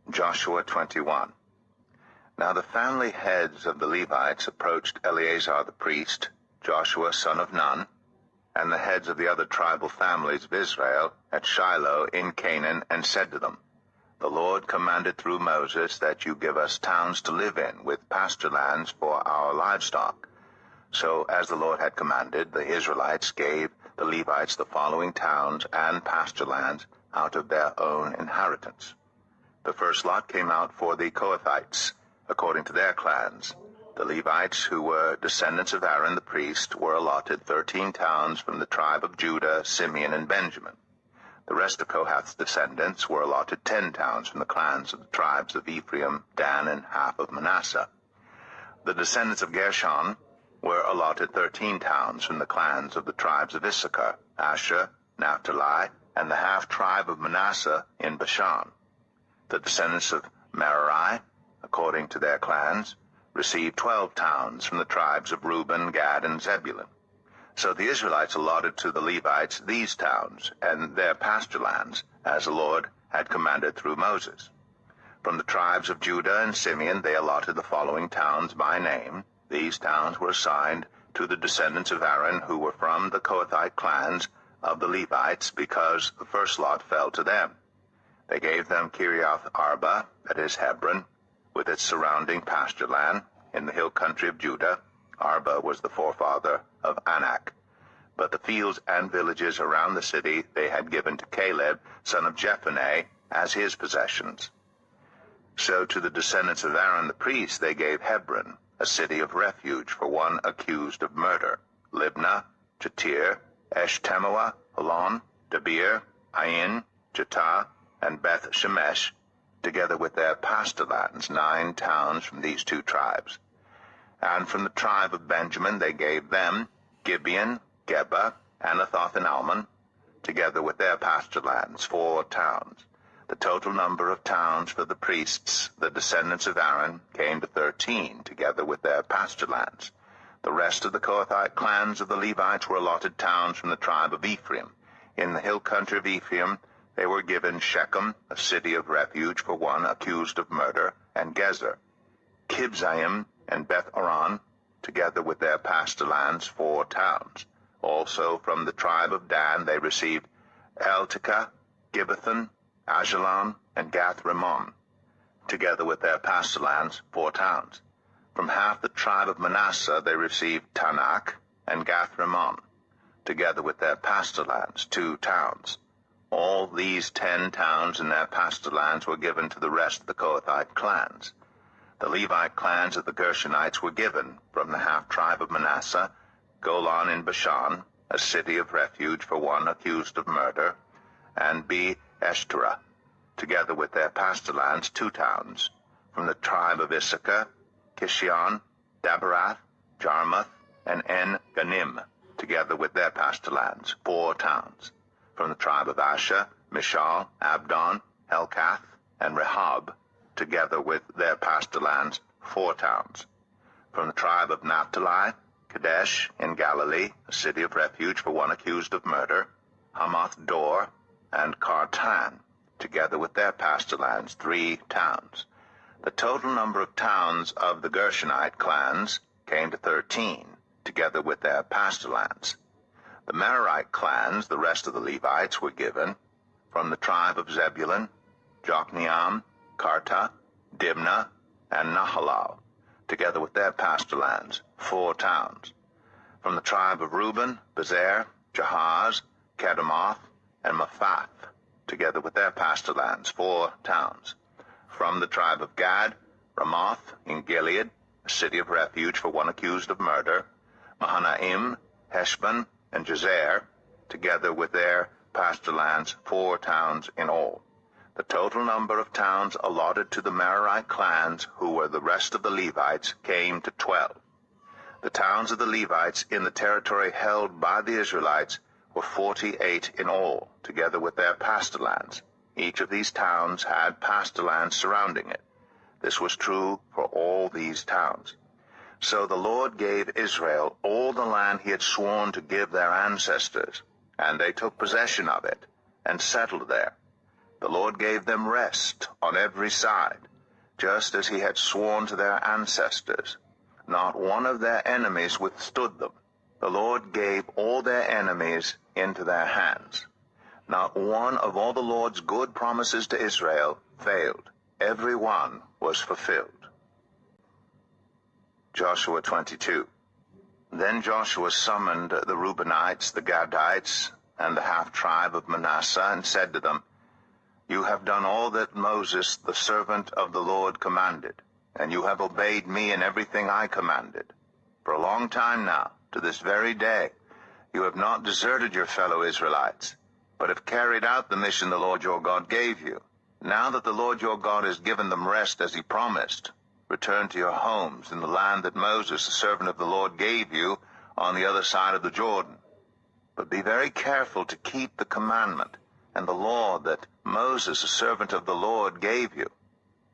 Joshua 21. Now the family heads of the Levites approached Eleazar the priest, Joshua son of Nun, and the heads of the other tribal families of Israel at Shiloh in Canaan, and said to them, "The Lord commanded through Moses that you give us towns to live in, with pasture lands for our livestock." So, as the Lord had commanded, the Israelites gave the Levites the following towns and pasture lands out of their own inheritance. The first lot came out for the Kohathites, according to their clans. The Levites, who were descendants of Aaron the priest, were allotted 13 towns from the tribe of Judah, Simeon, and Benjamin. The rest of Kohath's descendants were allotted 10 towns from the clans of the tribes of Ephraim, Dan, and half of Manasseh. The descendants of Gershon were allotted 13 towns from the clans of the tribes of Issachar, Asher, Naphtali, and the half-tribe of Manasseh in Bashan. The descendants of Merari, according to their clans, received 12 towns from the tribes of Reuben, Gad, and Zebulun. So the Israelites allotted to the Levites these towns and their pasture lands, as the Lord had commanded through Moses. From the tribes of Judah and Simeon they allotted the following towns by name. These towns were assigned to the descendants of Aaron, who were from the Kohathite clans of the Levites, because the first lot fell to them. They gave them Kiriath Arba, that is Hebron, with its surrounding pasture land, in the hill country of Judah. Arba was the forefather of Anak. But the fields and villages around the city they had given to Caleb, son of Jephunneh, as his possessions. So to the descendants of Aaron the priest they gave Hebron, a city of refuge for one accused of murder, Libnah, Jatir, Eshtemoa, Elon, Debir, Ain, Jatah, and Beth Shemesh, together with their pasture lands, 9 towns from these 2 tribes. And from the tribe of Benjamin they gave them Gibeon, Geba, Anathoth, and Almon, together with their pasture lands, 4 towns. The total number of towns for the priests, the descendants of Aaron, came to 13, together with their pasture lands. The rest of the Kohathite clans of the Levites were allotted towns from the tribe of Ephraim. In the hill country of Ephraim they were given Shechem, a city of refuge for one accused of murder, and Gezer, Kibzaim, and Beth Aron, together with their pasture lands, 4 towns. Also from the tribe of Dan they received Eltekeh, Gibbethon, Ajalon, and Gath-Rimmon, together with their pasture lands, 4 towns. From half the tribe of Manasseh they received Tanakh and Gath-Rimmon, together with their pasture lands, 2 towns. All these 10 towns and their pasture lands were given to the rest of the Kohathite clans. The Levite clans of the Gershonites were given, from the half-tribe of Manasseh, Golan in Bashan, a city of refuge for one accused of murder, and Be-Eshterah, together with their pasture lands, 2 towns. From the tribe of Issachar, Kishion, Daberath, Jarmuth, and En-Ganim, together with their pasture lands, 4 towns. From the tribe of Asher, Mishal, Abdon, Helkath, and Rehob, together with their pasture lands, 4 towns. From the tribe of Naphtali, Kadesh in Galilee, a city of refuge for one accused of murder, Hamath-Dor, and Kartan, together with their pasture lands, 3 towns. The total number of towns of the Gershonite clans came to 13, together with their pasture lands. The Merarite clans, the rest of the Levites, were given from the tribe of Zebulun, Jokneam, Karta, Dimnah, and Nahalal, together with their pasture lands, 4 towns. From the tribe of Reuben, Bezer, Jahaz, Kedemoth, and Mephath, together with their pasture lands, 4 towns. From the tribe of Gad, Ramoth in Gilead, a city of refuge for one accused of murder, Mahanaim, Heshbon, and Jazer, together with their pasture lands, 4 towns in all. The total number of towns allotted to the Merarite clans, who were the rest of the Levites, came to 12. The towns of the Levites in the territory held by the Israelites were 48 in all, together with their pasture lands. Each of these towns had pasture lands surrounding it. This was true for all these towns. So the Lord gave Israel all the land he had sworn to give their ancestors, and they took possession of it, and settled there. The Lord gave them rest on every side, just as he had sworn to their ancestors. Not one of their enemies withstood them. The Lord gave all their enemies into their hands. Not one of all the Lord's good promises to Israel failed. Every one was fulfilled. Joshua 22. Then Joshua summoned the Reubenites, the Gadites, and the half-tribe of Manasseh, and said to them, You have done all that Moses, the servant of the Lord, commanded, and you have obeyed me in everything I commanded. For a long time now, to this very day, you have not deserted your fellow Israelites, but have carried out the mission the Lord your God gave you. Now that the Lord your God has given them rest as he promised, return to your homes in the land that Moses, the servant of the Lord, gave you on the other side of the Jordan. But be very careful to keep the commandment and the law that Moses, the servant of the Lord, gave you,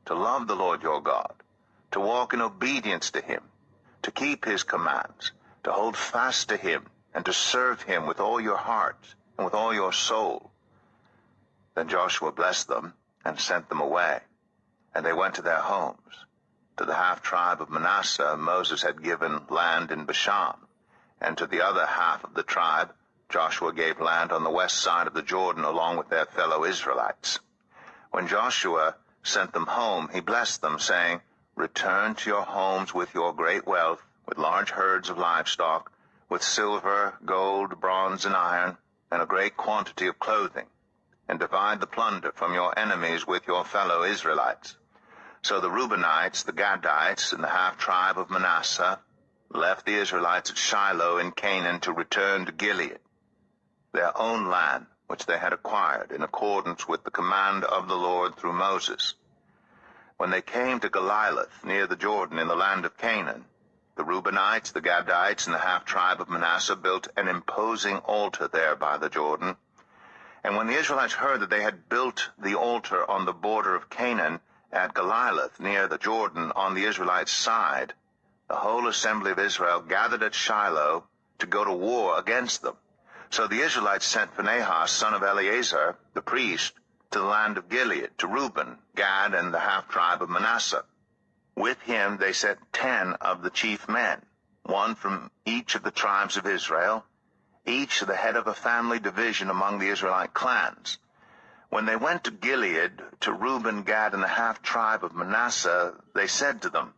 to love the Lord your God, to walk in obedience to him, to keep his commands, to hold fast to him, and to serve him with all your heart and with all your soul. Then Joshua blessed them and sent them away, and they went to their homes. To the half-tribe of Manasseh Moses had given land in Bashan, and to the other half of the tribe Joshua gave land on the west side of the Jordan along with their fellow Israelites. When Joshua sent them home, he blessed them, saying, Return to your homes with your great wealth, with large herds of livestock, with silver, gold, bronze, and iron, and a great quantity of clothing, and divide the plunder from your enemies with your fellow Israelites. So the Reubenites, the Gadites, and the half-tribe of Manasseh left the Israelites at Shiloh in Canaan to return to Gilead, their own land, which they had acquired in accordance with the command of the Lord through Moses. When they came to Goliloth, near the Jordan in the land of Canaan, the Reubenites, the Gadites, and the half-tribe of Manasseh built an imposing altar there by the Jordan. And when the Israelites heard that they had built the altar on the border of Canaan, at Goliloth, near the Jordan, on the Israelites' side, the whole assembly of Israel gathered at Shiloh to go to war against them. So the Israelites sent Phinehas, son of Eleazar, the priest, to the land of Gilead, to Reuben, Gad, and the half-tribe of Manasseh. With him they sent 10 of the chief men, one from each of the tribes of Israel, each the head of a family division among the Israelite clans. When they went to Gilead, to Reuben, Gad, and the half-tribe of Manasseh, they said to them,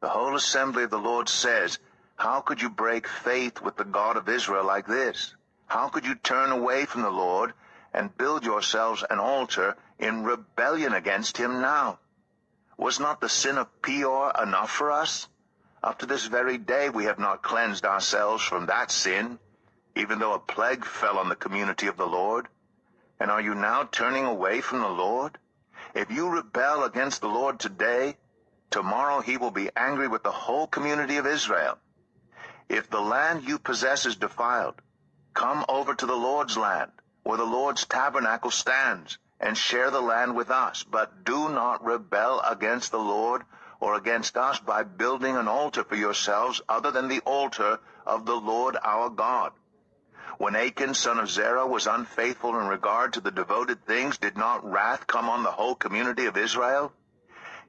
The whole assembly of the Lord says, How could you break faith with the God of Israel like this? How could you turn away from the Lord and build yourselves an altar in rebellion against him now? Was not the sin of Peor enough for us? Up to this very day we have not cleansed ourselves from that sin, even though a plague fell on the community of the Lord. And are you now turning away from the Lord? If you rebel against the Lord today, tomorrow he will be angry with the whole community of Israel. If the land you possess is defiled, come over to the Lord's land, where the Lord's tabernacle stands, and share the land with us. But do not rebel against the Lord or against us by building an altar for yourselves other than the altar of the Lord our God. When Achan, son of Zerah, was unfaithful in regard to the devoted things, did not wrath come on the whole community of Israel?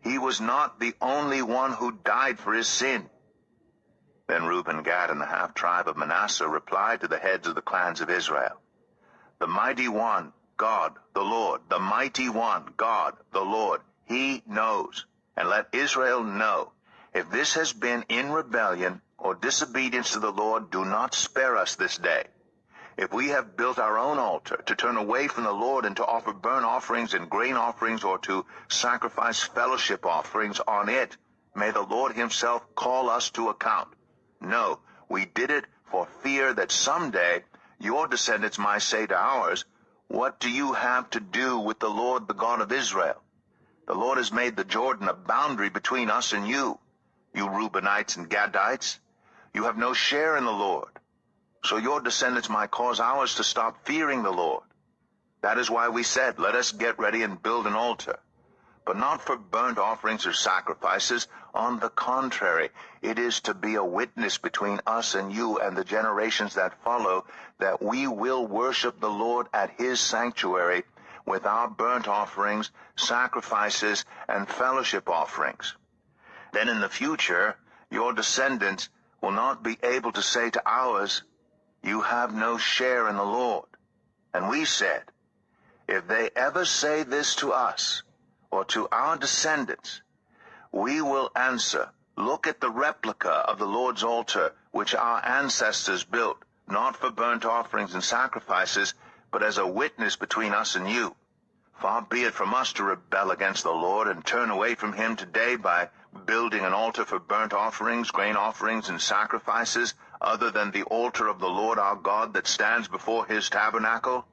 He was not the only one who died for his sin. Then Reuben, Gad, and the half-tribe of Manasseh replied to the heads of the clans of Israel, "The mighty one, God, the Lord, the mighty one, God, the Lord, he knows. And let Israel know, if this has been in rebellion or disobedience to the Lord, do not spare us this day. If we have built our own altar to turn away from the Lord and to offer burnt offerings and grain offerings or to sacrifice fellowship offerings on it, may the Lord himself call us to account. No, we did it for fear that someday your descendants might say to ours, 'What do you have to do with the Lord, the God of Israel? The Lord has made the Jordan a boundary between us and you, you Reubenites and Gadites. You have no share in the Lord.' So your descendants might cause ours to stop fearing the Lord. That is why we said, 'Let us get ready and build an altar,' but not for burnt offerings or sacrifices. On the contrary, it is to be a witness between us and you and the generations that follow, that we will worship the Lord at his sanctuary with our burnt offerings, sacrifices, and fellowship offerings. Then in the future, your descendants will not be able to say to ours, 'You have no share in the Lord.' And we said, if they ever say this to us or to our descendants, we will answer, 'Look at the replica of the Lord's altar, which our ancestors built, not for burnt offerings and sacrifices, but as a witness between us and you.' Far be it from us to rebel against the Lord and turn away from him today by building an altar for burnt offerings, grain offerings, and sacrifices, other than the altar of the Lord our God that stands before his tabernacle."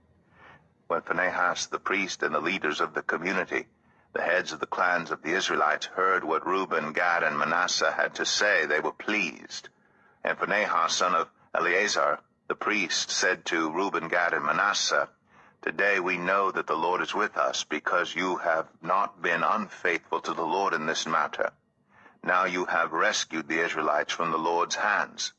When Phinehas the priest and the leaders of the community, the heads of the clans of the Israelites, heard what Reuben, Gad, and Manasseh had to say, they were pleased. And Phinehas, son of Eleazar, the priest, said to Reuben, Gad, and Manasseh, "Today we know that the Lord is with us, because you have not been unfaithful to the Lord in this matter. Now you have rescued the Israelites from the Lord's hands."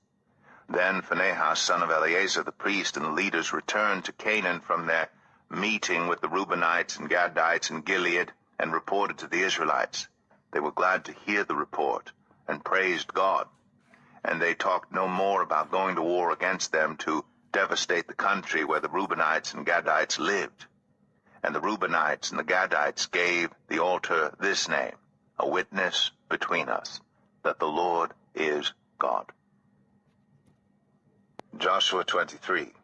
Then Phinehas, son of Eleazar, the priest, and the leaders returned to Canaan from their meeting with the Reubenites and Gadites in Gilead, and reported to the Israelites. They were glad to hear the report, and praised God. And they talked no more about going to war against them to devastate the country where the Reubenites and Gadites lived. And the Reubenites and the Gadites gave the altar this name, "A witness between us, that the Lord is God." Joshua 23.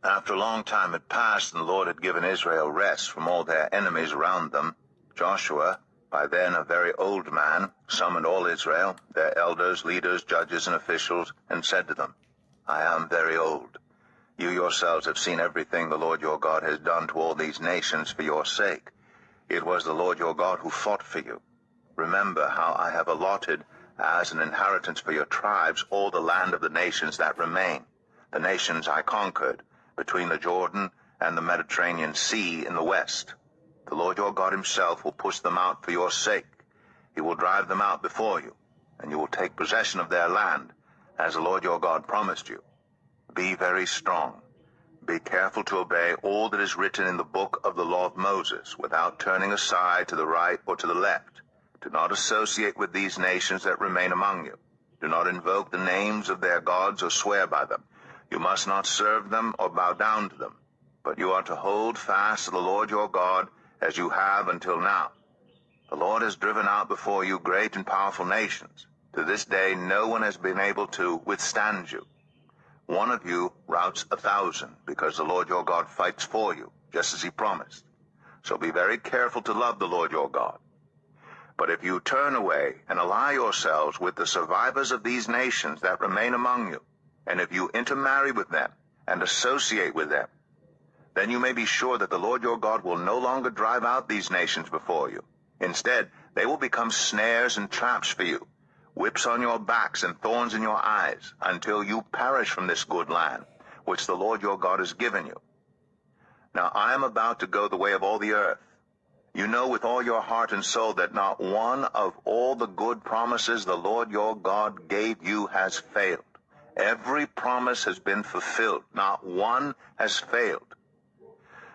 After a long time had passed, and the Lord had given Israel rest from all their enemies around them, Joshua, by then a very old man, summoned all Israel, their elders, leaders, judges, and officials, and said to them, "I am very old. You yourselves have seen everything the Lord your God has done to all these nations for your sake. It was the Lord your God who fought for you. Remember how I have allotted as an inheritance for your tribes all the land of the nations that remain, the nations I conquered, between the Jordan and the Mediterranean Sea in the west. The Lord your God himself will push them out for your sake. He will drive them out before you, and you will take possession of their land, as the Lord your God promised you. Be very strong. Be careful to obey all that is written in the book of the law of Moses, without turning aside to the right or to the left. Do not associate with these nations that remain among you. Do not invoke the names of their gods or swear by them. You must not serve them or bow down to them, but you are to hold fast to the Lord your God, as you have until now. The Lord has driven out before you great and powerful nations. To this day no one has been able to withstand you. One of you routs 1,000, because the Lord your God fights for you, just as he promised. So be very careful to love the Lord your God. But if you turn away and ally yourselves with the survivors of these nations that remain among you, and if you intermarry with them and associate with them, then you may be sure that the Lord your God will no longer drive out these nations before you. Instead, they will become snares and traps for you, whips on your backs and thorns in your eyes, until you perish from this good land, which the Lord your God has given you. Now I am about to go the way of all the earth. You know with all your heart and soul that not one of all the good promises the Lord your God gave you has failed. Every promise has been fulfilled. Not one has failed.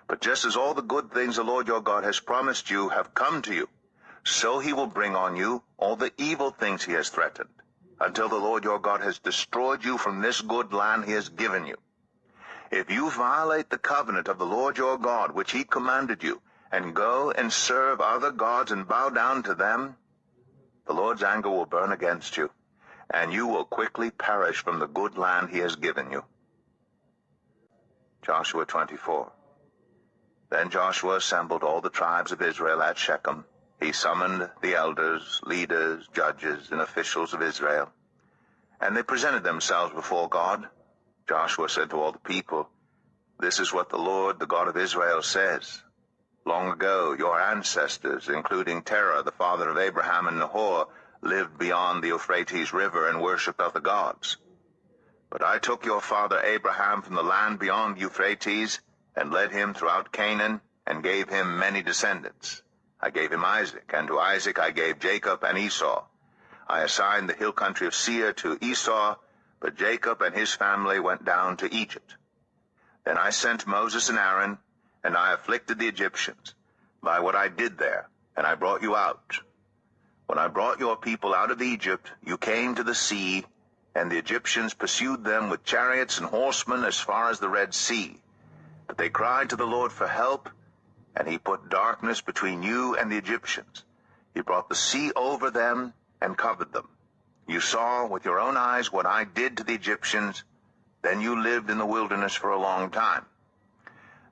But just as all the good things the Lord your God has promised you have come to you, so he will bring on you all the evil things he has threatened, until the Lord your God has destroyed you from this good land he has given you. If you violate the covenant of the Lord your God, which he commanded you, and go and serve other gods and bow down to them, the Lord's anger will burn against you, and you will quickly perish from the good land he has given you. Joshua 24. Then Joshua assembled all the tribes of Israel at Shechem. He summoned the elders, leaders, judges, and officials of Israel, and they presented themselves before God. Joshua said to all the people, "This is what the Lord, the God of Israel, says. Long ago, your ancestors, including Terah, the father of Abraham and Nahor, lived beyond the Euphrates River and worshipped other gods. But I took your father Abraham from the land beyond Euphrates and led him throughout Canaan and gave him many descendants. I gave him Isaac, and to Isaac I gave Jacob and Esau. I assigned the hill country of Seir to Esau, but Jacob and his family went down to Egypt. Then I sent Moses and Aaron, and I afflicted the Egyptians by what I did there, and I brought you out. When I brought your people out of Egypt, you came to the sea, and the Egyptians pursued them with chariots and horsemen as far as the Red Sea. But they cried to the Lord for help, and he put darkness between you and the Egyptians. He brought the sea over them and covered them. You saw with your own eyes what I did to the Egyptians. Then you lived in the wilderness for a long time.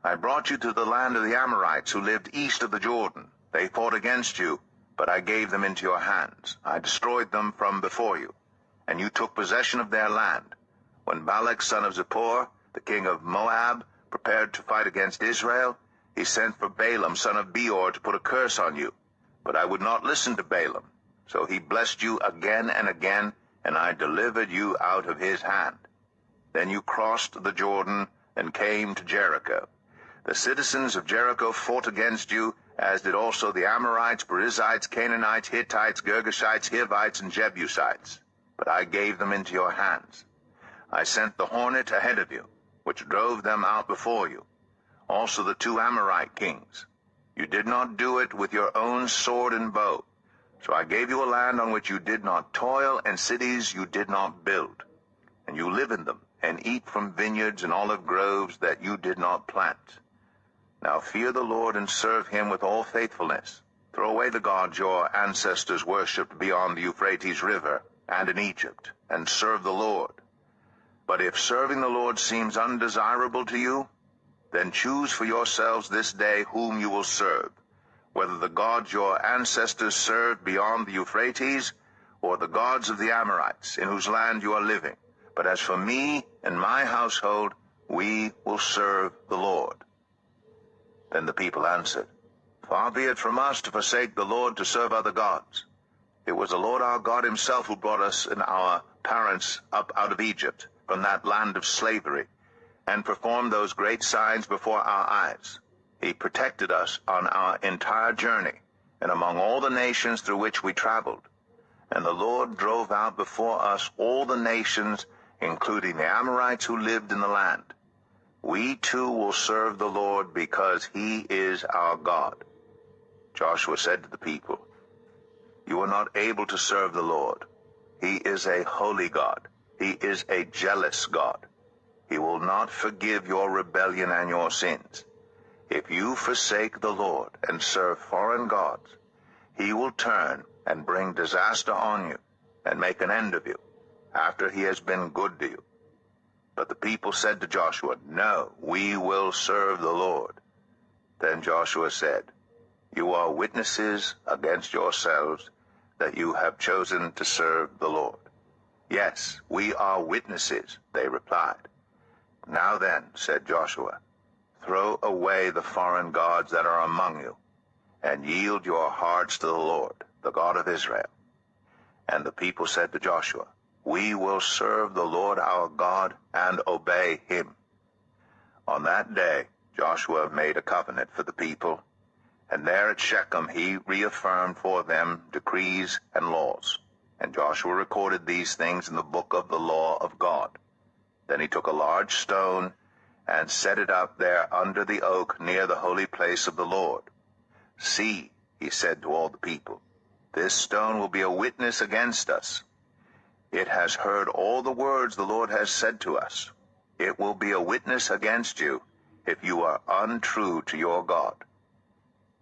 I brought you to the land of the Amorites, who lived east of the Jordan. They fought against you, but I gave them into your hands. I destroyed them from before you, and you took possession of their land. When Balak, son of Zippor, the king of Moab, prepared to fight against Israel, he sent for Balaam, son of Beor, to put a curse on you. But I would not listen to Balaam. So he blessed you again and again, and I delivered you out of his hand. Then you crossed the Jordan and came to Jericho. The citizens of Jericho fought against you, as did also the Amorites, Perizzites, Canaanites, Hittites, Girgashites, Hivites, and Jebusites. But I gave them into your hands. I sent the hornet ahead of you, which drove them out before you. Also the 2 Amorite kings. You did not do it with your own sword and bow. So I gave you a land on which you did not toil, and cities you did not build. And you live in them, and eat from vineyards and olive groves that you did not plant. Now fear the Lord and serve him with all faithfulness. Throw away the gods your ancestors worshipped beyond the Euphrates River and in Egypt, and serve the Lord. But if serving the Lord seems undesirable to you, then choose for yourselves this day whom you will serve, whether the gods your ancestors served beyond the Euphrates, or the gods of the Amorites, in whose land you are living. But as for me and my household, we will serve the Lord." Then the people answered, "Far be it from us to forsake the Lord to serve other gods. It was the Lord our God himself who brought us and our parents up out of Egypt, from that land of slavery, and performed those great signs before our eyes. He protected us on our entire journey, and among all the nations through which we traveled. And the Lord drove out before us all the nations, including the Amorites who lived in the land. We too will serve the Lord, because he is our God." Joshua said to the people, "You are not able to serve the Lord. He is a holy God. He is a jealous God. He will not forgive your rebellion and your sins. If you forsake the Lord and serve foreign gods, he will turn and bring disaster on you and make an end of you, after he has been good to you." But the people said to Joshua, "No, we will serve the Lord." Then Joshua said, "You are witnesses against yourselves that you have chosen to serve the Lord." "Yes, we are witnesses," they replied. "Now then," said Joshua, "throw away the foreign gods that are among you, and yield your hearts to the Lord, the God of Israel." And the people said to Joshua, "We will serve the Lord our God and obey him." On that day Joshua made a covenant for the people, and there at Shechem he reaffirmed for them decrees and laws. And Joshua recorded these things in the book of the law of God. Then he took a large stone and set it up there under the oak near the holy place of the Lord. "See," he said to all the people, "this stone will be a witness against us. It has heard all the words the Lord has said to us. It will be a witness against you if you are untrue to your God."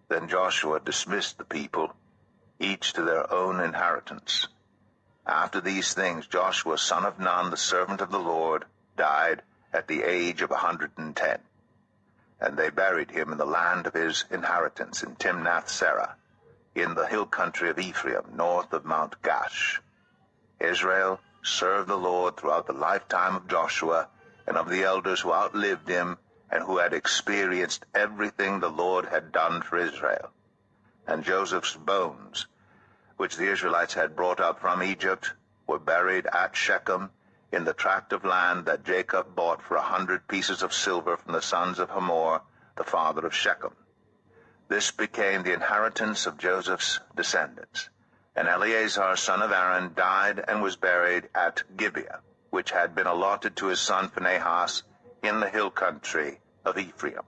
Then Joshua dismissed the people, each to their own inheritance. After these things Joshua son of Nun, the servant of the Lord, died at the age of 110. And they buried him in the land of his inheritance in Timnath-serah, in the hill country of Ephraim, north of Mount Gash. Israel served the Lord throughout the lifetime of Joshua and of the elders who outlived him and who had experienced everything the Lord had done for Israel. And Joseph's bones, which the Israelites had brought up from Egypt, were buried at Shechem in the tract of land that Jacob bought for 100 pieces of silver from the sons of Hamor, the father of Shechem. This became the inheritance of Joseph's descendants. And Eleazar son of Aaron died and was buried at Gibeah, which had been allotted to his son Phinehas in the hill country of Ephraim.